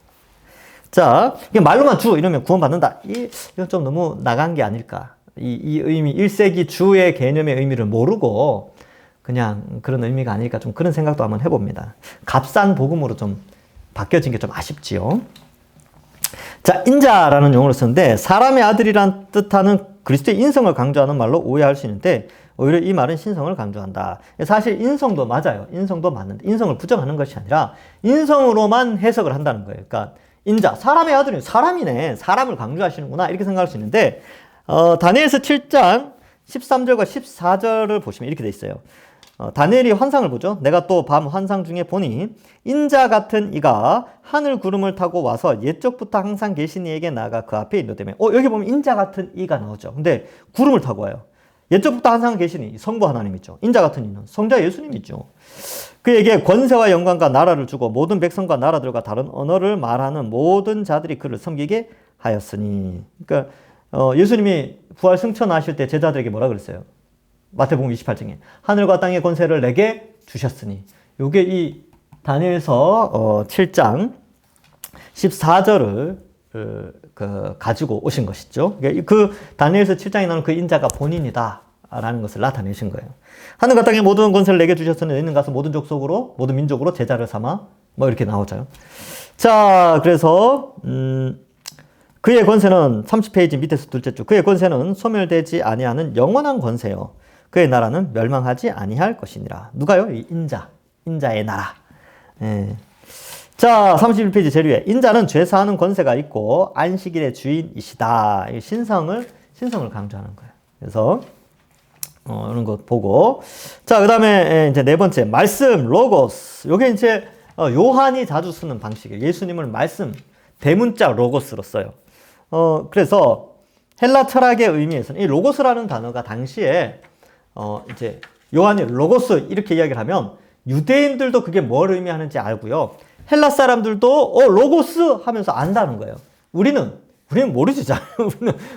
자, 이게 말로만 주 이러면 구원받는다. 이건 좀 너무 나간 게 아닐까. 이 의미, 1세기 주의 개념의 의미를 모르고 그냥 그런 의미가 아닐까 좀 그런 생각도 한번 해봅니다. 값싼 복음으로 좀 바뀌어진 게 좀 아쉽지요. 자, 인자라는 용어를 쓰는데 사람의 아들이란 뜻하는 그리스도의 인성을 강조하는 말로 오해할 수 있는데 오히려 이 말은 신성을 강조한다. 사실 인성도 맞아요. 인성도 맞는데 인성을 부정하는 것이 아니라 인성으로만 해석을 한다는 거예요. 그러니까 인자, 사람의 아들이 사람이네. 사람을 강조하시는구나. 이렇게 생각할 수 있는데 다니엘서 7장 13절과 14절을 보시면 이렇게 돼 있어요. 다니엘이 환상을 보죠. 내가 또 밤 환상 중에 보니 인자 같은 이가 하늘 구름을 타고 와서 옛적부터 항상 계신 이에게 나아가 그 앞에 인도되며 여기 보면 인자 같은 이가 나오죠. 근데 구름을 타고 와요. 옛적부터 항상 계신 이 성부 하나님이죠. 인자 같은 이는 성자 예수님이죠. 그에게 권세와 영광과 나라를 주고 모든 백성과 나라들과 다른 언어를 말하는 모든 자들이 그를 섬기게 하였으니. 그러니까 예수님이 부활 승천하실 때 제자들에게 뭐라 그랬어요? 마태복음 28장에 하늘과 땅의 권세를 내게 주셨으니. 요게 이 다니엘서 7장 14절을 가지고 오신 것이죠. 그 다니엘서 7장에 나오는 그 인자가 본인이다 라는 것을 나타내신 거예요. 하늘과 땅의 모든 권세를 내게 주셨으니 너희는 가서 모든 족속으로 모든 민족으로 제자를 삼아 뭐 이렇게 나오죠. 자, 그래서 그의 권세는 30페이지 밑에서 둘째 줄 그의 권세는 소멸되지 아니하는 영원한 권세요. 그의 나라는 멸망하지 아니할 것이니라. 누가요? 이 인자의 나라. 예. 자, 31페이지 제일 위에 인자는 죄 사하는 권세가 있고 안식일의 주인이시다. 신성을 강조하는 거예요. 그래서 이런 거 보고 자, 그다음에 이제 네 번째 말씀 로고스. 요게 이제 요한이 자주 쓰는 방식이에요. 예수님을 말씀 대문자 로고스로 써요. 그래서 헬라 철학의 의미에서는 이 로고스라는 단어가 당시에 이제 요한이 로고스 이렇게 이야기를 하면 유대인들도 그게 뭘 의미하는지 알고요. 헬라 사람들도 로고스 하면서 안다는 거예요. 우리는 모르지 잘.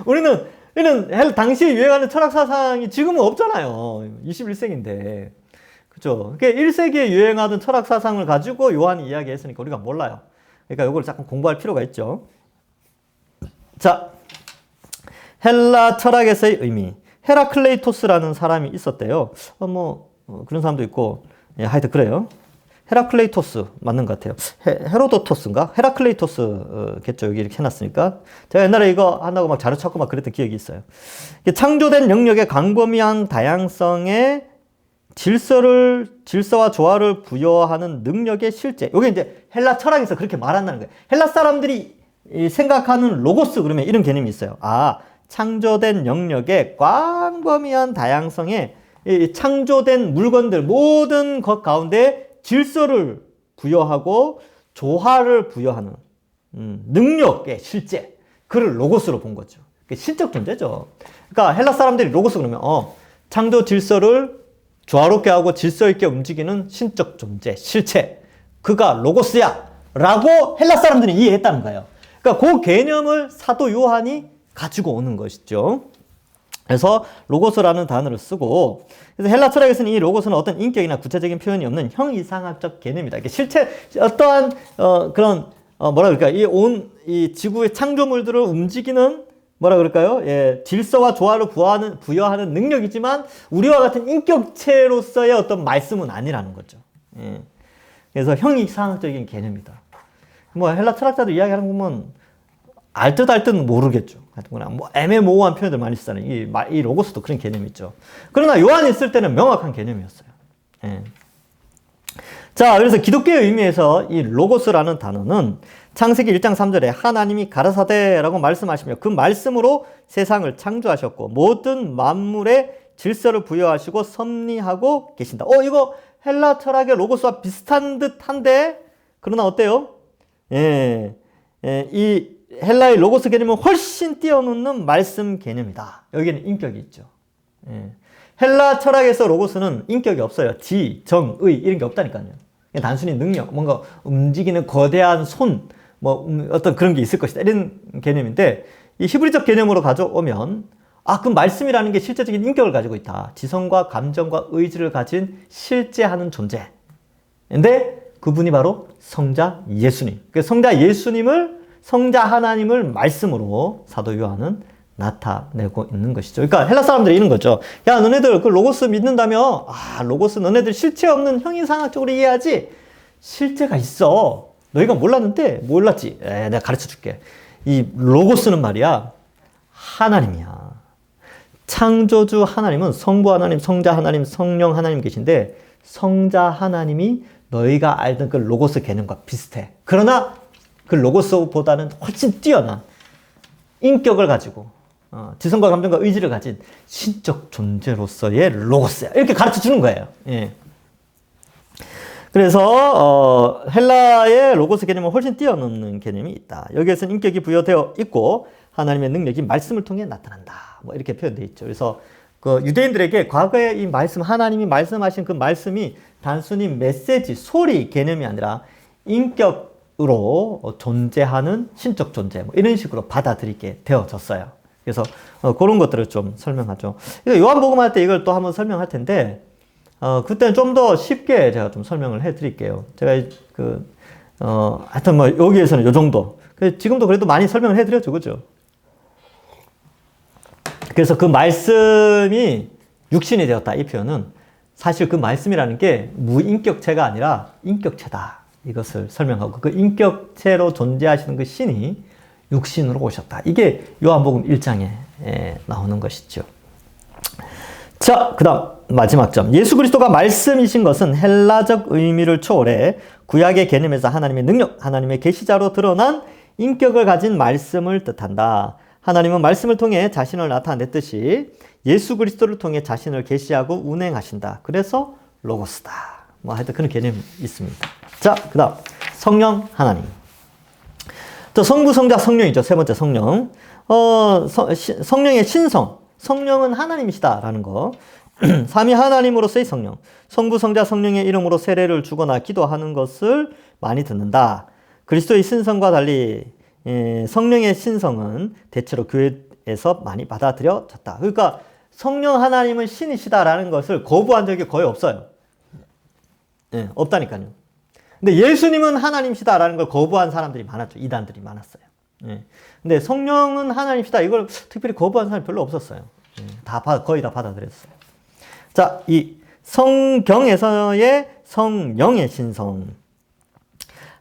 우리는 당시에 유행하는 철학 사상이 지금은 없잖아요. 21세기인데. 그죠? 그러니까 1세기에 유행하던 철학 사상을 가지고 요한이 이야기했으니까 우리가 몰라요. 그러니까 이걸 잠깐 공부할 필요가 있죠. 자, 헬라 철학에서의 의미. 헤라클레이토스라는 사람이 있었대요. 그런 사람도 있고, 예, 하여튼 그래요. 헤라클레이토스 맞는 것 같아요. 헤로도토스인가? 헤라클레이토스겠죠. 여기 이렇게 해놨으니까. 제가 옛날에 이거 한다고 막 자료 찾고 막 그랬던 기억이 있어요. 창조된 영역의 광범위한 다양성에 질서와 조화를 부여하는 능력의 실제. 이게 이제 헬라 철학에서 그렇게 말한다는 거예요. 헬라 사람들이 생각하는 로고스 그러면 이런 개념이 있어요. 창조된 영역의 광범위한 다양성에 창조된 물건들 모든 것 가운데 질서를 부여하고 조화를 부여하는 능력의 실제. 그를 로고스로 본 거죠. 신적 존재죠. 그러니까 헬라 사람들이 로고스 그러면 창조 질서를 조화롭게 하고 질서 있게 움직이는 신적 존재, 실체. 그가 로고스야 라고 헬라 사람들이 이해했다는 거예요. 그러니까 그 개념을 사도 요한이 가지고 오는 것이죠. 그래서 로고스라는 단어를 쓰고, 그래서 헬라 철학에서는 이 로고스는 어떤 인격이나 구체적인 표현이 없는 형이상학적 개념이다. 이게 실체 어떠한 그런 뭐라 그럴까, 이 지구의 창조물들을 움직이는 뭐라 그럴까요? 예, 질서와 조화를 부여하는 능력이지만 우리와 같은 인격체로서의 어떤 말씀은 아니라는 거죠. 예. 그래서 형이상학적인 개념이다. 헬라 철학자들 이야기하는 거 보면 알 듯 모르겠죠. 애매모호한 표현들 많이 쓰잖아요. 이 로고스도 그런 개념이 있죠. 그러나 요한이 쓸 때는 명확한 개념이었어요. 예. 자, 그래서 기독교의 의미에서 이 로고스라는 단어는 창세기 1장 3절에 하나님이 가라사대라고 말씀하시며 그 말씀으로 세상을 창조하셨고 모든 만물에 질서를 부여하시고 섭리하고 계신다. 이거 헬라 철학의 로고스와 비슷한 듯한데 그러나 어때요? 예, 이 헬라의 로고스 개념은 훨씬 뛰어넘는 말씀 개념이다. 여기는 인격이 있죠. 예. 헬라 철학에서 로고스는 인격이 없어요. 지, 정, 의 이런 게 없다니까요. 그냥 단순히 능력, 뭔가 움직이는 거대한 손, 어떤 그런 게 있을 것이다. 이런 개념인데 이 히브리적 개념으로 가져오면 그 말씀이라는 게 실제적인 인격을 가지고 있다. 지성과 감정과 의지를 가진 실제하는 존재. 근데 그분이 바로 성자 예수님. 그 성자 예수님을 성자 하나님을 말씀으로 사도 요한은 나타내고 있는 것이죠. 그러니까 헬라 사람들이 이런 거죠. 야, 너네들 그 로고스 믿는다며? 아, 로고스 너네들 실체 없는 형이상학적으로 이해하지? 실체가 있어. 너희가 몰랐는데 몰랐지? 내가 가르쳐 줄게. 이 로고스는 말이야, 하나님이야. 창조주 하나님은 성부 하나님, 성자 하나님, 성령 하나님 계신데, 성자 하나님이 너희가 알던 그 로고스 개념과 비슷해. 그러나 그 로고스보다는 훨씬 뛰어난 인격을 가지고 지성과 감정과 의지를 가진 신적 존재로서의 로고스야. 이렇게 가르쳐 주는 거예요. 예. 그래서 헬라의 로고스 개념은 훨씬 뛰어넘는 개념이 있다. 여기에서는 인격이 부여되어 있고 하나님의 능력이 말씀을 통해 나타난다. 뭐 이렇게 표현되어 있죠. 그래서 그 유대인들에게 과거에 이 말씀, 하나님이 말씀하신 그 말씀이 단순히 메시지, 소리 개념이 아니라 인격으로 존재하는 신적 존재, 뭐 이런 식으로 받아들이게 되어졌어요. 그래서 그런 것들을 좀 설명하죠. 요한복음 할 때 이걸 또 한번 설명할 텐데, 그때는 좀 더 쉽게 제가 좀 설명을 해 드릴게요. 제가 하여튼 뭐 여기에서는 요 정도. 지금도 그래도 많이 설명을 해 드렸죠. 그죠? 그래서 그 말씀이 육신이 되었다. 이 표현은 사실 그 말씀이라는 게 무인격체가 아니라 인격체다. 이것을 설명하고 그 인격체로 존재하시는 그 신이 육신으로 오셨다. 이게 요한복음 1장에 나오는 것이죠. 자, 그 다음 마지막 점. 예수 그리스도가 말씀이신 것은 헬라적 의미를 초월해 구약의 개념에서 하나님의 능력, 하나님의 계시자로 드러난 인격을 가진 말씀을 뜻한다. 하나님은 말씀을 통해 자신을 나타냈듯이 예수 그리스도를 통해 자신을 계시하고 운행하신다. 그래서 로고스다. 뭐 하여튼 그런 개념이 있습니다. 자, 그 다음 성령 하나님. 또 성부, 성자, 성령이죠. 세 번째 성령. 성령의 신성. 성령은 하나님이시다라는 거. 삼위 하나님으로서의 성령. 성부, 성자, 성령의 이름으로 세례를 주거나 기도하는 것을 많이 듣는다. 그리스도의 신성과 달리 성령의 신성은 대체로 교회에서 많이 받아들여졌다. 그러니까 성령 하나님은 신이시다라는 것을 거부한 적이 거의 없어요. 네, 없다니까요. 근데 예수님은 하나님이시다라는 걸 거부한 사람들이 많았죠. 이단들이 많았어요. 네. 근데 성령은 하나님이시다. 이걸 특별히 거부한 사람이 별로 없었어요. 거의 다 받아들였어요. 자, 이 성경에서의 성령의 신성.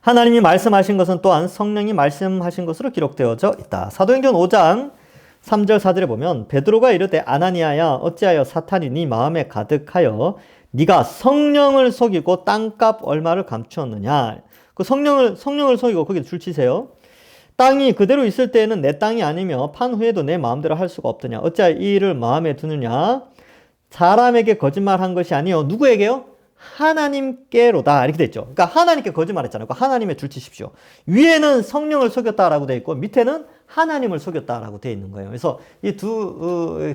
하나님이 말씀하신 것은 또한 성령이 말씀하신 것으로 기록되어져 있다. 사도행전 5장 3절 4절에 보면 베드로가 이르되 아나니아야 어찌하여 사탄이 네 마음에 가득하여 네가 성령을 속이고 땅값 얼마를 감추었느냐. 그 성령을 속이고 거기에 줄치세요. 땅이 그대로 있을 때에는 내 땅이 아니며 판 후에도 내 마음대로 할 수가 없더냐. 어찌하여 이 일을 마음에 두느냐. 사람에게 거짓말한 것이 아니요. 누구에게요? 하나님께로다. 이렇게 돼 있죠. 그러니까 하나님께 거짓말했잖아요. 그러니까 하나님의 줄치십시오. 위에는 성령을 속였다라고 돼 있고 밑에는 하나님을 속였다라고 돼 있는 거예요. 그래서 이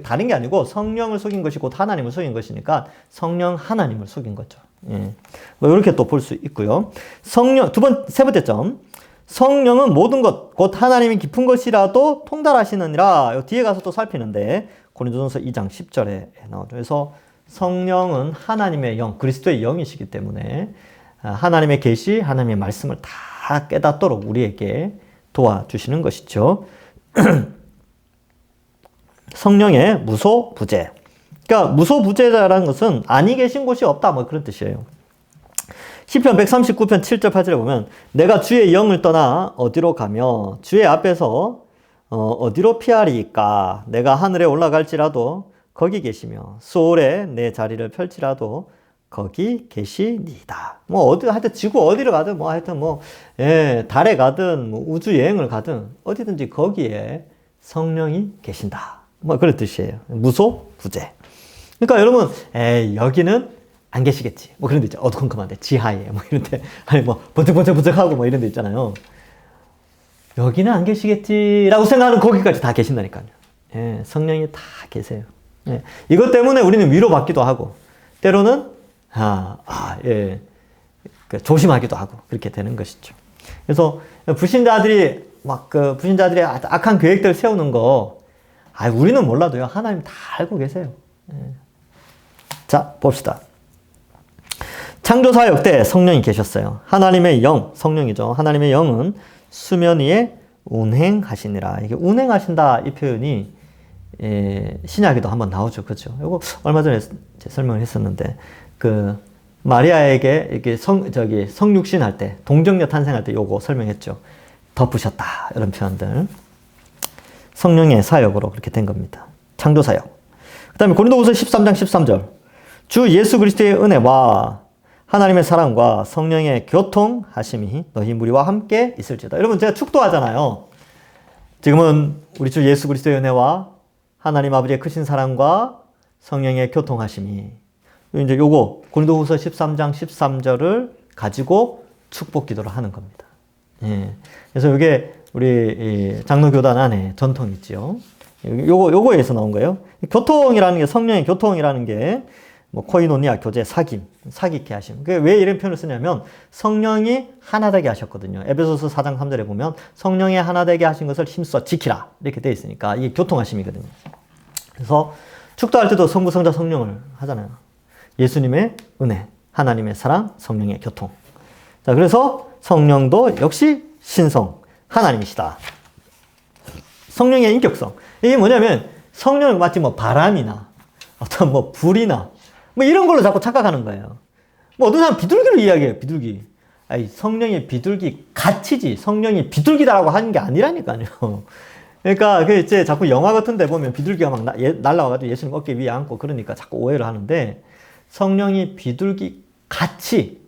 다른 게 아니고 성령을 속인 것이 곧 하나님을 속인 것이니까 성령 하나님을 속인 거죠. 예. 뭐 이렇게 또 볼 수 있고요. 세 번째 점. 성령은 모든 것, 곧 하나님이 깊은 것이라도 통달하시느니라. 뒤에 가서 또 살피는데 고린도전서 2장 10절에 나오죠. 그래서 성령은 하나님의 영, 그리스도의 영이시기 때문에 하나님의 계시, 하나님의 말씀을 다 깨닫도록 우리에게 도와주시는 것이죠. 성령의 무소부재. 그러니까 무소부재자라는 것은 아니 계신 곳이 없다. 뭐 그런 뜻이에요. 시편 139편 7절 8절에 보면 내가 주의 영을 떠나 어디로 가며 주의 앞에서 어디로 피하리까. 내가 하늘에 올라갈지라도 거기 계시며 수월에 내 자리를 펼치라도 거기 계시니이다. 뭐 하여튼 지구 어디를 가든 하여튼 달에 가든 우주 여행을 가든 어디든지 거기에 성령이 계신다. 뭐 그런 뜻이에요. 무소부재. 그러니까 여러분 여기는 안 계시겠지. 뭐 그런 데 있죠. 어두컴컴한데 지하에 이런 데 아니 번쩍번쩍하고 이런 데 있잖아요. 여기는 안 계시겠지라고 생각하는 거기까지 다 계신다니까요. 성령이 다 계세요. 이것 때문에 우리는 위로받기도 하고, 때로는, 조심하기도 하고, 그렇게 되는 것이죠. 그래서, 불신자들이 악한 계획들을 세우는 거, 우리는 몰라도요, 하나님 다 알고 계세요. 자, 봅시다. 창조사역 때 성령이 계셨어요. 하나님의 영, 성령이죠. 하나님의 영은 수면 위에 운행하시니라. 이게 운행하신다 이 표현이 신약에도 한번 나오죠. 그죠? 이거 얼마 전에 설명을 했었는데 그 마리아에게 이렇게 성육신 할 때, 동정녀 탄생할 때 요거 설명했죠. 덮으셨다. 이런 표현들. 성령의 사역으로 그렇게 된 겁니다. 창조 사역. 그 다음에 고린도후서 13장 13절. 주 예수 그리스도의 은혜와 하나님의 사랑과 성령의 교통하심이 너희 무리와 함께 있을지어다. 여러분 제가 축도하잖아요. 지금은 우리 주 예수 그리스도의 은혜와 하나님 아버지의 크신 사랑과 성령의 교통하심이 이제 요거 고린도후서 13장 13절을 가지고 축복 기도를 하는 겁니다. 예. 그래서 이게 우리 장로교단 안에 전통이 있죠. 요거에서 나온 거예요. 교통이라는 게 성령의 교통이라는 게 뭐 코이노니아 교제 사귑게 하심. 왜 이런 표현을 쓰냐면 성령이 하나 되게 하셨거든요. 에베소서 4장 3절에 보면 성령이 하나 되게 하신 것을 힘써 지키라 이렇게 되어 있으니까 이게 교통하심이거든요. 그래서 축도할 때도 성부, 성자, 성령을 하잖아요. 예수님의 은혜, 하나님의 사랑, 성령의 교통. 자, 그래서 성령도 역시 신성, 하나님이시다. 성령의 인격성. 이게 뭐냐면 성령은 마치 뭐 바람이나 어떤 뭐 불이나 뭐 이런 걸로 자꾸 착각하는 거예요. 뭐 어떤 사람 비둘기로 이야기해요. 비둘기. 아니, 성령의 비둘기 가치지. 성령이 비둘기다라고 하는 게 아니라니까요. 그러니까 그 이제 자꾸 영화 같은 데 보면 비둘기가 막 날라와가지고 예수님 어깨 위에 앉고 그러니까 자꾸 오해를 하는데 성령이 비둘기 같이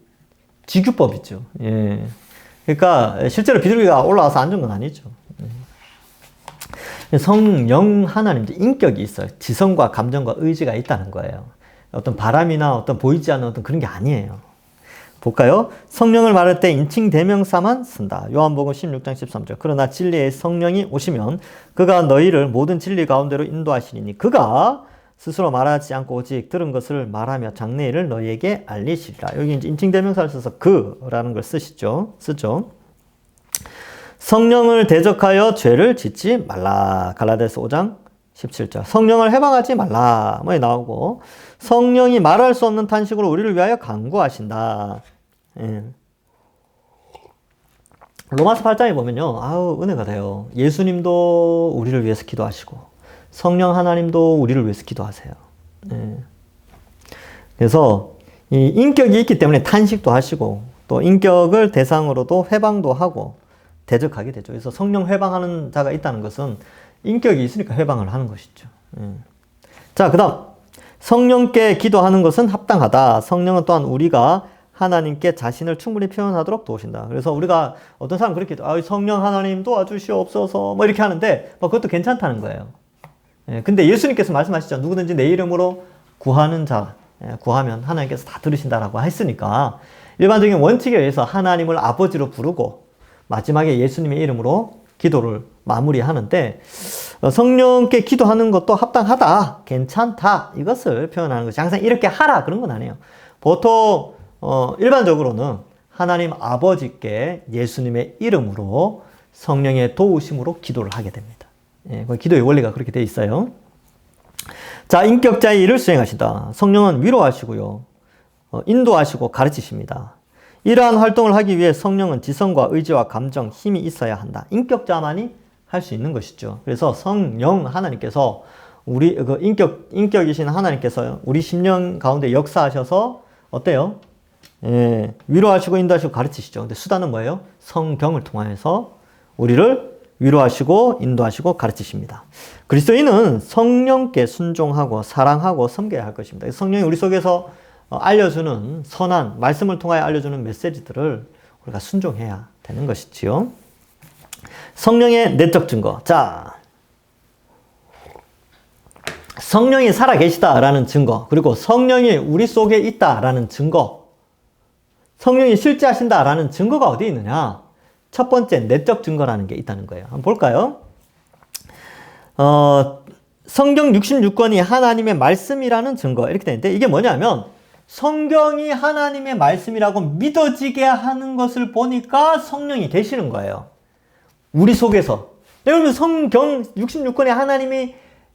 지규법이죠. 예. 그러니까 실제로 비둘기가 올라와서 앉은 건 아니죠. 성령 하나님 인격이 있어요. 지성과 감정과 의지가 있다는 거예요. 어떤 바람이나 어떤 보이지 않는 어떤 그런 게 아니에요. 볼까요? 성령을 말할 때 인칭 대명사만 쓴다. 요한복음 16장 13절. 그러나 진리의 성령이 오시면 그가 너희를 모든 진리 가운데로 인도하시리니 그가 스스로 말하지 않고 오직 들은 것을 말하며 장래일을 너희에게 알리시리라. 여기 이제 인칭 대명사를 써서 그라는 걸 쓰죠. 성령을 대적하여 죄를 짓지 말라. 갈라디아서 5장 17절. 성령을 해방하지 말라. 뭐 나오고 성령이 말할 수 없는 탄식으로 우리를 위하여 간구하신다. 예. 로마서 8장에 보면요. 아우 은혜가 돼요. 예수님도 우리를 위해서 기도하시고 성령 하나님도 우리를 위해서 기도하세요. 예. 그래서 이 인격이 있기 때문에 탄식도 하시고 또 인격을 대상으로도 회방도 하고 대적하게 되죠. 그래서 성령 회방하는 자가 있다는 것은 인격이 있으니까 회방을 하는 것이죠. 자, 그 다음 성령께 기도하는 것은 합당하다. 성령은 또한 우리가 하나님께 자신을 충분히 표현하도록 도우신다. 그래서 우리가 어떤 사람 그렇게 성령 하나님 도와주시옵소서 뭐 이렇게 하는데 뭐 그것도 괜찮다는 거예요. 근데 예수님께서 말씀하시죠. 누구든지 내 이름으로 구하는 자 구하면 하나님께서 다 들으신다라고 했으니까 일반적인 원칙에 의해서 하나님을 아버지로 부르고 마지막에 예수님의 이름으로 기도를 마무리하는데 성령께 기도하는 것도 합당하다, 괜찮다 이것을 표현하는 것이 항상 이렇게 하라 그런 건 아니에요. 보통 일반적으로는 하나님 아버지께 예수님의 이름으로 성령의 도우심으로 기도를 하게 됩니다. 예, 기도의 원리가 그렇게 되어 있어요. 자, 인격자의 일을 수행하신다. 성령은 위로하시고요, 인도하시고 가르치십니다. 이러한 활동을 하기 위해 성령은 지성과 의지와 감정, 힘이 있어야 한다. 인격자만이 할 수 있는 것이죠. 그래서 성령 하나님께서 우리 인격이신 하나님께서 우리 심령 가운데 역사하셔서 어때요? 예, 위로하시고 인도하시고 가르치시죠. 근데 수단은 뭐예요? 성경을 통하여서 우리를 위로하시고 인도하시고 가르치십니다. 그리스도인은 성령께 순종하고 사랑하고 섬겨야 할 것입니다. 성령이 우리 속에서 알려주는 선한 말씀을 통하여 알려주는 메시지들을 우리가 순종해야 되는 것이지요. 성령의 내적 증거. 자, 성령이 살아계시다라는 증거, 그리고 성령이 우리 속에 있다라는 증거, 성령이 실제하신다라는 증거가 어디 있느냐? 첫 번째 내적 증거라는 게 있다는 거예요. 한번 볼까요? 성경 66권이 하나님의 말씀이라는 증거 이렇게 되는데 이게 뭐냐면 성경이 하나님의 말씀이라고 믿어지게 하는 것을 보니까 성령이 계시는 거예요. 우리 속에서. 여러분 성경 66권의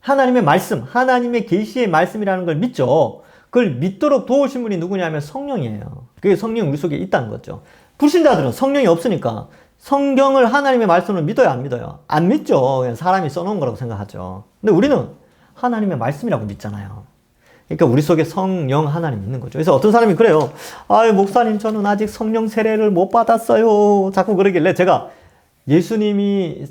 하나님의 말씀, 하나님의 계시의 말씀이라는 걸 믿죠. 그걸 믿도록 도우신 분이 누구냐면 성령이에요. 그게 성령이 우리 속에 있다는 거죠. 불신자들은 성령이 없으니까 성경을 하나님의 말씀을 믿어요, 안 믿어요? 안 믿죠. 그냥 사람이 써놓은 거라고 생각하죠. 근데 우리는 하나님의 말씀이라고 믿잖아요. 그러니까 우리 속에 성령 하나님 있는 거죠. 그래서 어떤 사람이 그래요. 아유, 목사님, 저는 아직 성령 세례를 못 받았어요. 자꾸 그러길래 제가 예수님이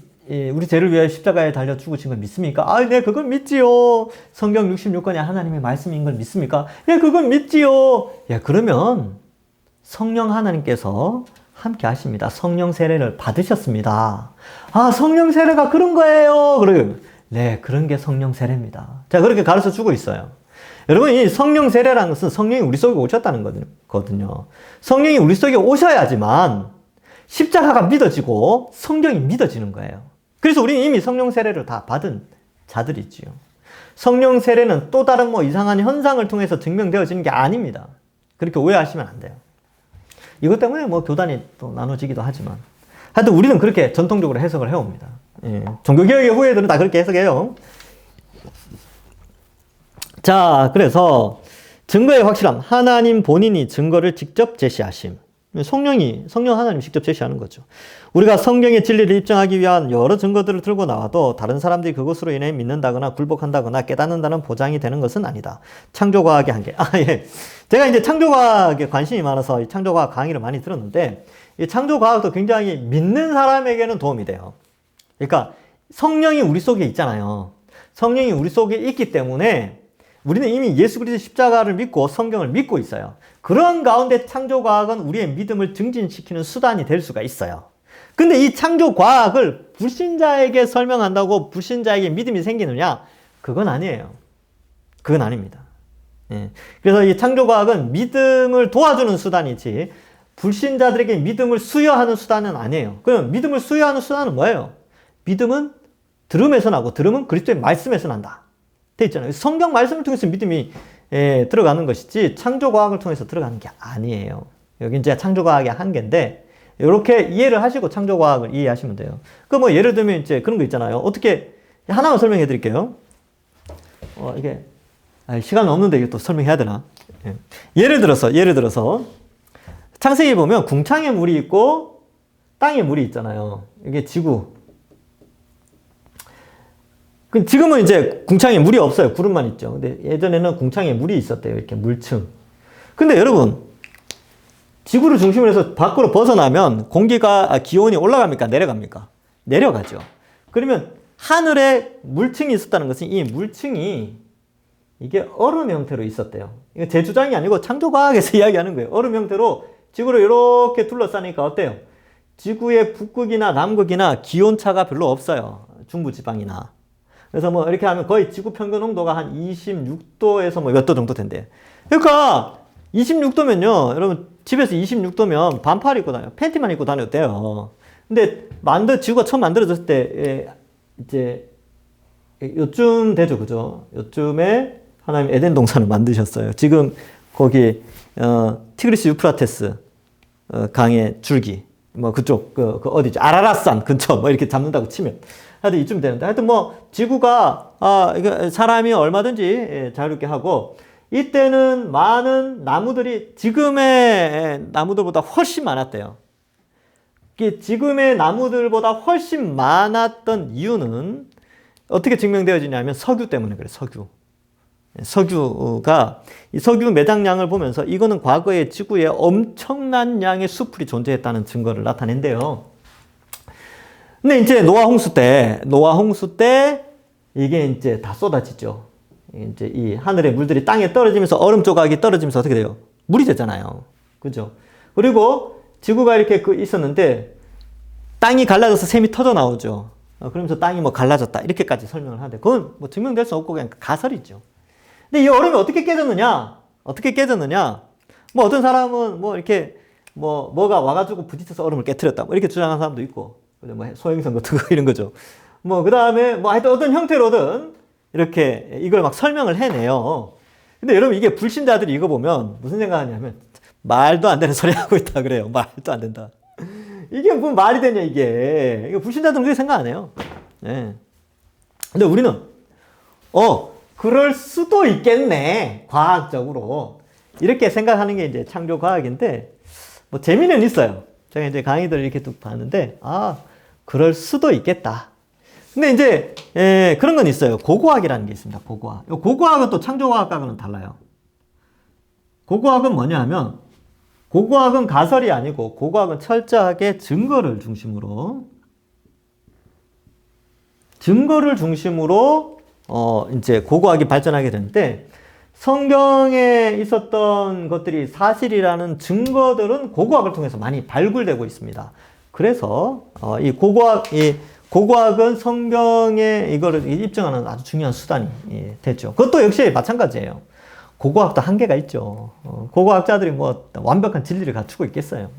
우리 죄를 위하여 십자가에 달려 죽으신 걸 믿습니까? 아, 네, 그건 믿지요. 성경 66권이 하나님의 말씀인 걸 믿습니까? 예, 그건 믿지요. 예, 그러면 성령 하나님께서 함께 하십니다. 성령 세례를 받으셨습니다. 아, 성령 세례가 그런 거예요. 그래요. 네, 그런 게 성령 세례입니다. 자, 그렇게 가르쳐 주고 있어요. 여러분, 이 성령 세례라는 것은 성령이 우리 속에 오셨다는 거거든요. 성령이 우리 속에 오셔야지만 십자가가 믿어지고 성경이 믿어지는 거예요. 그래서 우리는 이미 성령 세례를 다 받은 자들이지요. 성령 세례는 또 다른 뭐 이상한 현상을 통해서 증명되어지는 게 아닙니다. 그렇게 오해하시면 안 돼요. 이것 때문에 뭐 교단이 또 나눠지기도 하지만 하여튼 우리는 그렇게 전통적으로 해석을 해옵니다. 예. 종교개혁의 후예들은 다 그렇게 해석해요. 자, 그래서 증거의 확실함. 하나님 본인이 증거를 직접 제시하심. 성령 하나님이 직접 제시하는 거죠. 우리가 성경의 진리를 입증하기 위한 여러 증거들을 들고 나와도 다른 사람들이 그것으로 인해 믿는다거나 굴복한다거나 깨닫는다는 보장이 되는 것은 아니다. 창조과학의 한계. 예. 제가 이제 창조과학에 관심이 많아서 이 창조과학 강의를 많이 들었는데, 이 창조과학도 굉장히 믿는 사람에게는 도움이 돼요. 그러니까 성령이 우리 속에 있잖아요. 성령이 우리 속에 있기 때문에 우리는 이미 예수 그리스도의 십자가를 믿고 성경을 믿고 있어요. 그런 가운데 창조과학은 우리의 믿음을 증진시키는 수단이 될 수가 있어요. 근데 이 창조과학을 불신자에게 설명한다고 불신자에게 믿음이 생기느냐? 그건 아니에요. 그건 아닙니다. 예. 그래서 이 창조과학은 믿음을 도와주는 수단이지 불신자들에게 믿음을 수여하는 수단은 아니에요. 그럼 믿음을 수여하는 수단은 뭐예요? 믿음은 들음에서 나고 들음은 그리스도의 말씀에서 난다. 돼 있잖아요. 성경 말씀을 통해서 믿음이 들어가는 것이지 창조과학을 통해서 들어가는 게 아니에요. 여기 이제 창조과학의 한계인데 이렇게 이해를 하시고 창조과학을 이해하시면 돼요. 그 뭐 예를 들면 이제 그런 거 있잖아요. 어떻게 하나만 설명해 드릴게요. 이게 시간 없는데 이거 또 설명해야 되나? 예. 예를 들어서 창세기 보면 궁창에 물이 있고 땅에 물이 있잖아요. 이게 지구. 지금은 이제 궁창에 물이 없어요. 구름만 있죠. 근데 예전에는 궁창에 물이 있었대요. 이렇게 물층. 근데 여러분, 지구를 중심으로 해서 밖으로 벗어나면 기온이 올라갑니까? 내려갑니까? 내려가죠. 그러면 하늘에 물층이 있었다는 것은 이 물층이 이게 얼음 형태로 있었대요. 이거 제 주장이 아니고 창조과학에서 이야기하는 거예요. 얼음 형태로 지구를 이렇게 둘러싸니까 어때요? 지구의 북극이나 남극이나 기온차가 별로 없어요. 중부지방이나. 그래서 뭐 이렇게 하면 거의 지구 평균 온도가 한 26도에서 뭐 몇 도 정도 된대요. 그러니까 26도면요. 여러분 집에서 26도면 반팔 입고 다녀요. 팬티만 입고 다녀도 돼요. 근데 지구가 처음 만들어졌을 때 이제 요쯤 되죠. 그죠? 요쯤에 하나님 에덴 동산을 만드셨어요. 지금 거기 티그리스 유프라테스 강의 줄기 뭐 그쪽 그 어디죠? 아라랏산 근처 뭐 이렇게 잡는다고 치면 하여튼 이쯤 되는데 하여튼 뭐 지구가 이거 사람이 얼마든지 자유롭게 하고 이때는 많은 나무들이 지금의 나무들보다 훨씬 많았대요. 지금의 나무들보다 훨씬 많았던 이유는 어떻게 증명되어지냐면 석유 때문에 그래요. 석유가 이 석유 매장량을 보면서 이거는 과거에 지구에 엄청난 양의 수풀이 존재했다는 증거를 나타낸대요. 근데 이제 노아 홍수 때 이게 이제 다 쏟아지죠. 이제 이 하늘의 물들이 땅에 떨어지면서 얼음 조각이 떨어지면서 어떻게 돼요? 물이 되잖아요. 그죠? 그리고 지구가 이렇게 있었는데 땅이 갈라져서 샘이 터져 나오죠. 그러면서 땅이 뭐 갈라졌다. 이렇게까지 설명을 하는데 그건 뭐 증명될 수 없고 그냥 가설이죠. 근데 이 얼음이 어떻게 깨졌느냐? 뭐 어떤 사람은 뭐 이렇게 뭐가 와가지고 부딪혀서 얼음을 깨트렸다. 뭐 이렇게 주장하는 사람도 있고. 뭐 소행성 같은 거 이런 거죠. 뭐 그 다음에 뭐 하여튼 어떤 형태로든 이렇게 이걸 막 설명을 해내요. 근데 여러분 이게 불신자들이 이거 보면 무슨 생각하냐면 말도 안 되는 소리 하고 있다 그래요. 말도 안 된다. 이게 무슨 말이 되냐 이게. 이거 불신자들은 그렇게 생각 안 해요. 네. 근데 우리는 그럴 수도 있겠네. 과학적으로. 이렇게 생각하는 게 이제 창조과학인데 뭐 재미는 있어요. 제가 이제 강의들을 이렇게 쭉 봤는데, 그럴 수도 있겠다. 근데 이제, 그런 건 있어요. 고고학이라는 게 있습니다. 고고학. 고고학은 또 창조과학과는 달라요. 고고학은 뭐냐 하면, 고고학은 가설이 아니고, 고고학은 철저하게 증거를 중심으로, 이제 고고학이 발전하게 되는데, 성경에 있었던 것들이 사실이라는 증거들은 고고학을 통해서 많이 발굴되고 있습니다. 그래서, 이 고고학은 성경에 이거를 입증하는 아주 중요한 수단이 됐죠. 그것도 역시 마찬가지예요. 고고학도 한계가 있죠. 고고학자들이 뭐 완벽한 진리를 갖추고 있겠어요.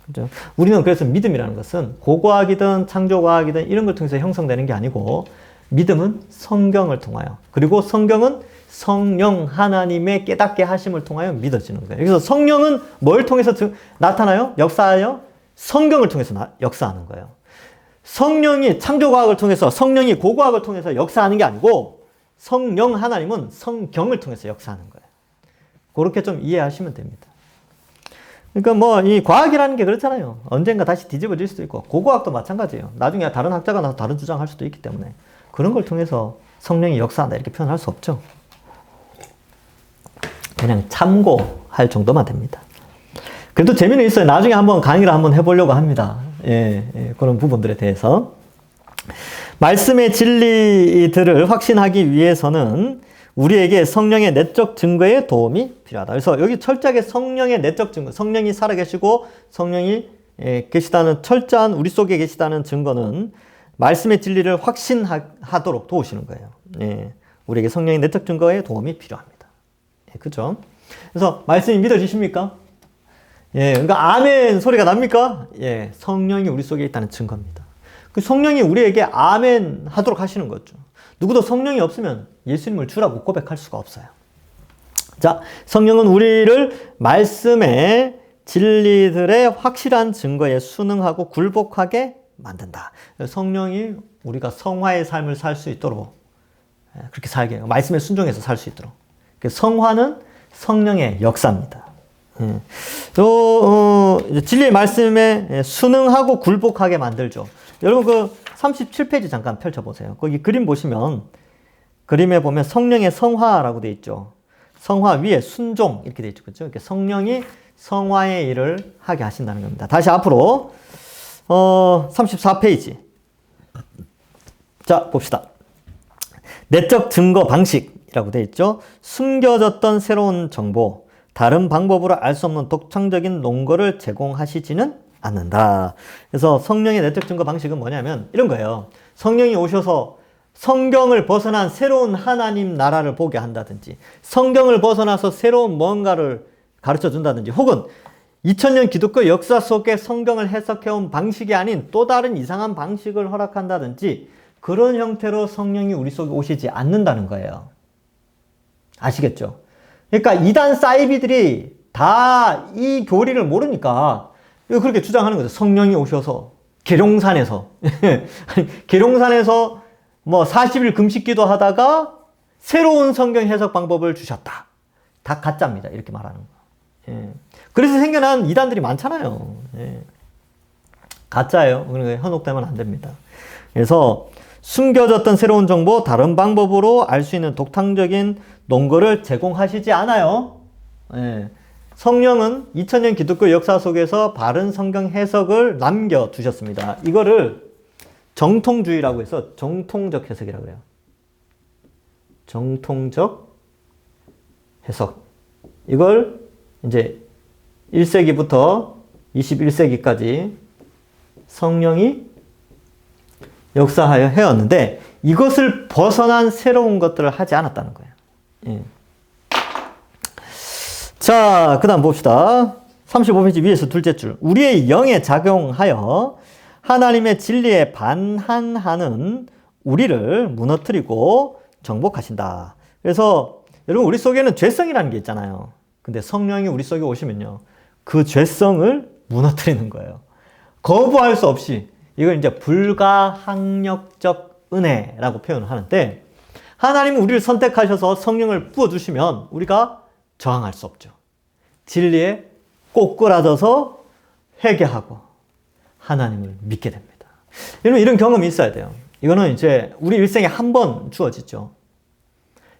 그죠? 우리는 그래서 믿음이라는 것은 고고학이든 창조과학이든 이런 걸 통해서 형성되는 게 아니고, 믿음은 성경을 통하여, 그리고 성경은 성령 하나님의 깨닫게 하심을 통하여 믿어지는 거예요. 그래서 성령은 뭘 통해서 나타나요? 역사하여? 성경을 통해서 역사하는 거예요. 성령이 창조과학을 통해서, 성령이 고고학을 통해서 역사하는 게 아니고, 성령 하나님은 성경을 통해서 역사하는 거예요. 그렇게 좀 이해하시면 됩니다. 그러니까 뭐 이 과학이라는 게 그렇잖아요. 언젠가 다시 뒤집어질 수도 있고, 고고학도 마찬가지예요. 나중에 다른 학자가 나서 다른 주장할 수도 있기 때문에 그런 걸 통해서 성령이 역사한다 이렇게 표현할 수 없죠. 그냥 참고할 정도만 됩니다. 그래도 재미는 있어요. 나중에 한번 강의를 한번 해보려고 합니다. 그런 부분들에 대해서. 말씀의 진리들을 확신하기 위해서는 우리에게 성령의 내적 증거의 도움이 필요하다. 그래서 여기 철저하게 성령의 내적 증거, 성령이 살아계시고 성령이 계시다는 철저한 우리 속에 계시다는 증거는 말씀의 진리를 확신하도록 도우시는 거예요. 우리에게 성령의 내적 증거의 도움이 필요합니다. 그죠? 그래서 말씀이 믿어지십니까? 그러니까 아멘 소리가 납니까? 성령이 우리 속에 있다는 증거입니다. 그 성령이 우리에게 아멘 하도록 하시는 거죠. 누구도 성령이 없으면 예수님을 주라고 고백할 수가 없어요. 자, 성령은 우리를 말씀의 진리들의 확실한 증거에 순응하고 굴복하게 만든다. 성령이 우리가 성화의 삶을 살 수 있도록 그렇게 살게 해요. 말씀에 순종해서 살 수 있도록. 성화는 성령의 역사입니다. 진리의 말씀에 순응하고 굴복하게 만들죠. 여러분 그 37페이지 잠깐 펼쳐보세요. 거기 그림 보시면 그림에 보면 성령의 성화라고 되어 있죠. 성화 위에 순종 이렇게 되어 있죠. 그렇죠? 이렇게 성령이 성화의 일을 하게 하신다는 겁니다. 다시 앞으로 34페이지. 자, 봅시다. 내적 증거 방식이라고 되어 있죠. 숨겨졌던 새로운 정보, 다른 방법으로 알 수 없는 독창적인 논거를 제공하시지는 않는다. 그래서 성령의 내적 증거 방식은 뭐냐면 이런 거예요. 성령이 오셔서 성경을 벗어난 새로운 하나님 나라를 보게 한다든지, 성경을 벗어나서 새로운 뭔가를 가르쳐 준다든지, 혹은 2000년 기독교 역사 속에 성경을 해석해온 방식이 아닌 또 다른 이상한 방식을 허락한다든지, 그런 형태로 성령이 우리 속에 오시지 않는다는 거예요. 아시겠죠? 그러니까 이단 사이비들이 다 이 교리를 모르니까 그렇게 주장하는 거죠. 성령이 오셔서 계룡산에서 계룡산에서 뭐 40일 금식기도 하다가 새로운 성경 해석 방법을 주셨다. 다 가짜입니다. 이렇게 말하는 거. 그래서 생겨난 이단들이 많잖아요. 가짜예요. 그러니까 현혹되면 안 됩니다. 그래서 숨겨졌던 새로운 정보, 다른 방법으로 알 수 있는 독창적인 논거를 제공하시지 않아요. 성령은 2000년 기독교 역사 속에서 바른 성경 해석을 남겨두셨습니다. 이거를 정통주의라고 해서 정통적 해석이라고 해요. 정통적 해석. 이걸 이제 1세기부터 21세기까지 성령이 역사하여 해왔는데 이것을 벗어난 새로운 것들을 하지 않았다는 거예요. 자, 그 다음 봅시다. 35페이지 위에서 둘째 줄. 우리의 영에 작용하여 하나님의 진리에 반항하는 우리를 무너뜨리고 정복하신다. 그래서 여러분 우리 속에는 죄성이라는 게 있잖아요. 근데 성령이 우리 속에 오시면요, 그 죄성을 무너뜨리는 거예요. 거부할 수 없이. 이걸 이제 불가항력적 은혜라고 표현을 하는데, 하나님은 우리를 선택하셔서 성령을 부어주시면 우리가 저항할 수 없죠. 진리에 꼬꾸라져서 회개하고 하나님을 믿게 됩니다. 여러분, 이런 경험이 있어야 돼요. 이거는 이제 우리 일생에 한 번 주어지죠.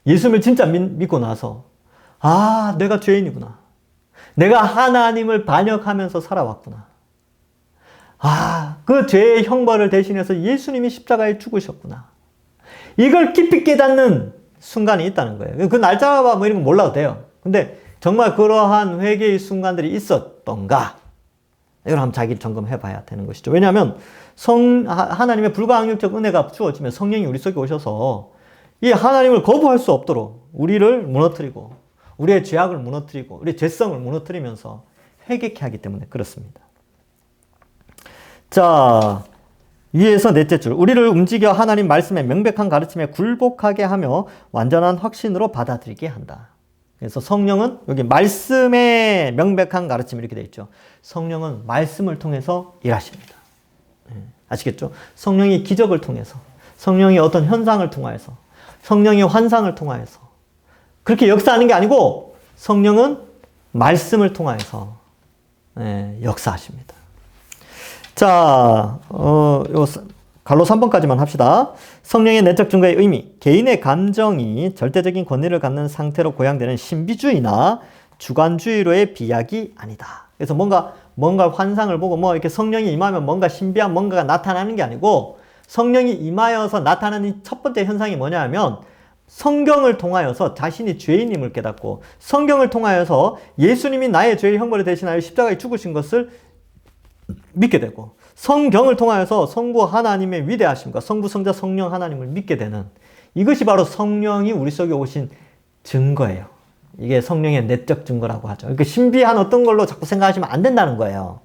예수님을 진짜 믿고 나서, 아, 내가 죄인이구나. 내가 하나님을 반역하면서 살아왔구나. 아, 그 죄의 형벌을 대신해서 예수님이 십자가에 죽으셨구나. 이걸 깊이 깨닫는 순간이 있다는 거예요. 그 날짜와 뭐 이런 거 몰라도 돼요. 근데 정말 그러한 회개의 순간들이 있었던가? 이걸 한번 자기 점검해 봐야 되는 것이죠. 왜냐하면 하나님의 불가항력적 은혜가 주어지면 성령이 우리 속에 오셔서 이 하나님을 거부할 수 없도록 우리를 무너뜨리고 우리의 죄악을 무너뜨리고 우리의 죄성을 무너뜨리면서 회개케 하기 때문에 그렇습니다. 자, 위에서 넷째 줄. 우리를 움직여 하나님 말씀의 명백한 가르침에 굴복하게 하며 완전한 확신으로 받아들이게 한다. 그래서 성령은 여기 말씀의 명백한 가르침 이렇게 되어 있죠. 성령은 말씀을 통해서 일하십니다. 아시겠죠? 성령이 기적을 통해서, 성령이 어떤 현상을 통하여서, 성령의 환상을 통하여서 그렇게 역사하는 게 아니고 성령은 말씀을 통하여서 역사하십니다. 자, 요 갈로 3번까지만 합시다. 성령의 내적 증거의 의미. 개인의 감정이 절대적인 권위를 갖는 상태로 고양되는 신비주의나 주관주의로의 비약이 아니다. 그래서 뭔가 환상을 보고 뭐 이렇게 성령이 임하면 뭔가 신비한 뭔가가 나타나는 게 아니고 성령이 임하여서 나타나는 첫 번째 현상이 뭐냐 하면 성경을 통하여서 자신이 죄인임을 깨닫고 성경을 통하여서 예수님이 나의 죄의 형벌을 대신하여 십자가에 죽으신 것을 믿게 되고 성경을 통하여서 성부 하나님의 위대하심과 성부, 성자, 성령 하나님을 믿게 되는 이것이 바로 성령이 우리 속에 오신 증거예요. 이게 성령의 내적 증거라고 하죠. 그러니까 신비한 어떤 걸로 자꾸 생각하시면 안 된다는 거예요.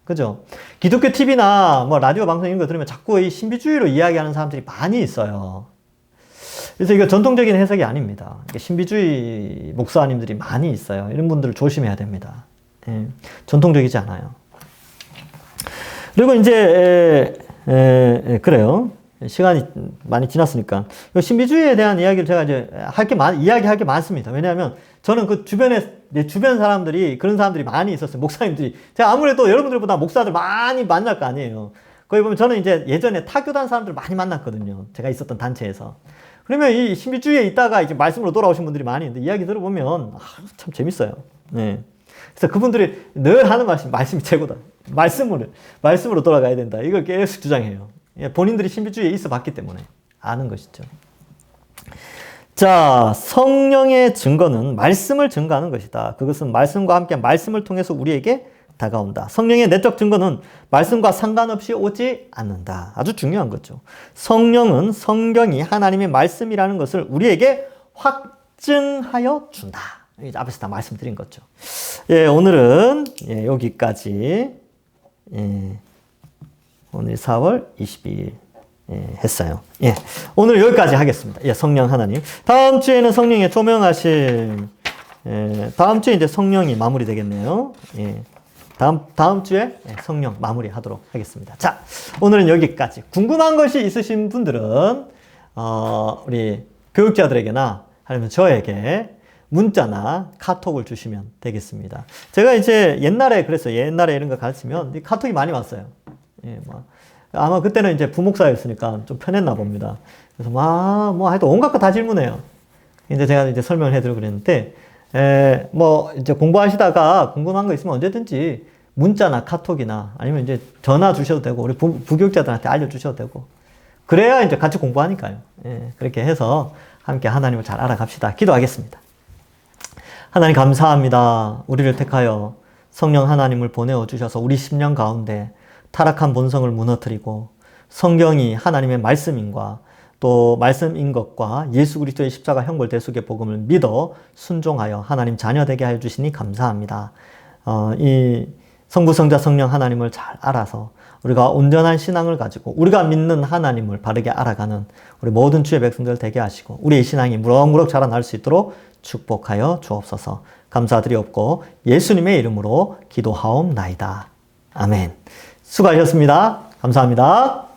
그죠? 기독교 TV나 뭐 라디오 방송 이런 거 들으면 자꾸 이 신비주의로 이야기하는 사람들이 많이 있어요. 그래서 이거 전통적인 해석이 아닙니다. 신비주의 목사님들이 많이 있어요. 이런 분들을 조심해야 됩니다. 전통적이지 않아요. 그리고 이제 그래요. 시간이 많이 지났으니까 신비주의에 대한 이야기를 제가 이제 이야기할 게 많습니다. 왜냐하면 저는 그 내 주변 사람들이 그런 사람들이 많이 있었어요. 목사님들이 제가 아무래도 여러분들보다 목사들 많이 만날 거 아니에요. 거기 보면 저는 이제 예전에 타교단 사람들을 많이 만났거든요. 제가 있었던 단체에서. 그러면 이 신비주의에 있다가 이제 말씀으로 돌아오신 분들이 많이 있는데 이야기 들어보면 참 재밌어요. 네. 그래서 그분들이 늘 하는 말씀이 최고다. 말씀으로 돌아가야 된다. 이걸 계속 주장해요. 본인들이 신비주의에 있어 봤기 때문에 아는 것이죠. 자, 성령의 증거는 말씀을 증거하는 것이다. 그것은 말씀과 함께 말씀을 통해서 우리에게 다가온다. 성령의 내적 증거는 말씀과 상관없이 오지 않는다. 아주 중요한 거죠. 성령은 성경이 하나님의 말씀이라는 것을 우리에게 확증하여 준다. 앞에서 다 말씀드린 거죠. 오늘은 여기까지. 오늘 4월 22일 했어요. 오늘 여기까지 하겠습니다. 성령 하나님. 다음 주에는 성령의 조명하실 다음 주에 이제 성령이 마무리 되겠네요. 다음 주에 성령 마무리 하도록 하겠습니다. 자, 오늘은 여기까지. 궁금한 것이 있으신 분들은 우리 교육자들에게나 아니면 저에게 문자나 카톡을 주시면 되겠습니다. 제가 이제 옛날에 그랬어요. 옛날에 이런 거 가르치면 카톡이 많이 왔어요. 아마 그때는 이제 부목사였으니까 좀 편했나 봅니다. 그래서 하여튼 온갖 거 다 질문해요. 이제 제가 이제 설명을 해드리고 그랬는데, 이제 공부하시다가 궁금한 거 있으면 언제든지 문자나 카톡이나 아니면 이제 전화 주셔도 되고, 우리 부교육자들한테 알려주셔도 되고, 그래야 이제 같이 공부하니까요. 그렇게 해서 함께 하나님을 잘 알아갑시다. 기도하겠습니다. 하나님 감사합니다. 우리를 택하여 성령 하나님을 보내어 주셔서 우리 심령 가운데 타락한 본성을 무너뜨리고 성경이 하나님의 말씀인과 또 말씀인 것과 예수 그리스도의 십자가 형벌 대속의 복음을 믿어 순종하여 하나님 자녀 되게 하여 주시니 감사합니다. 이 성부 성자 성령 하나님을 잘 알아서 우리가 온전한 신앙을 가지고 우리가 믿는 하나님을 바르게 알아가는 우리 모든 주의 백성들 되게 하시고 우리의 신앙이 무럭무럭 자라날 수 있도록 축복하여 주옵소서. 감사드리옵고 예수님의 이름으로 기도하옵나이다. 아멘. 수고하셨습니다. 감사합니다.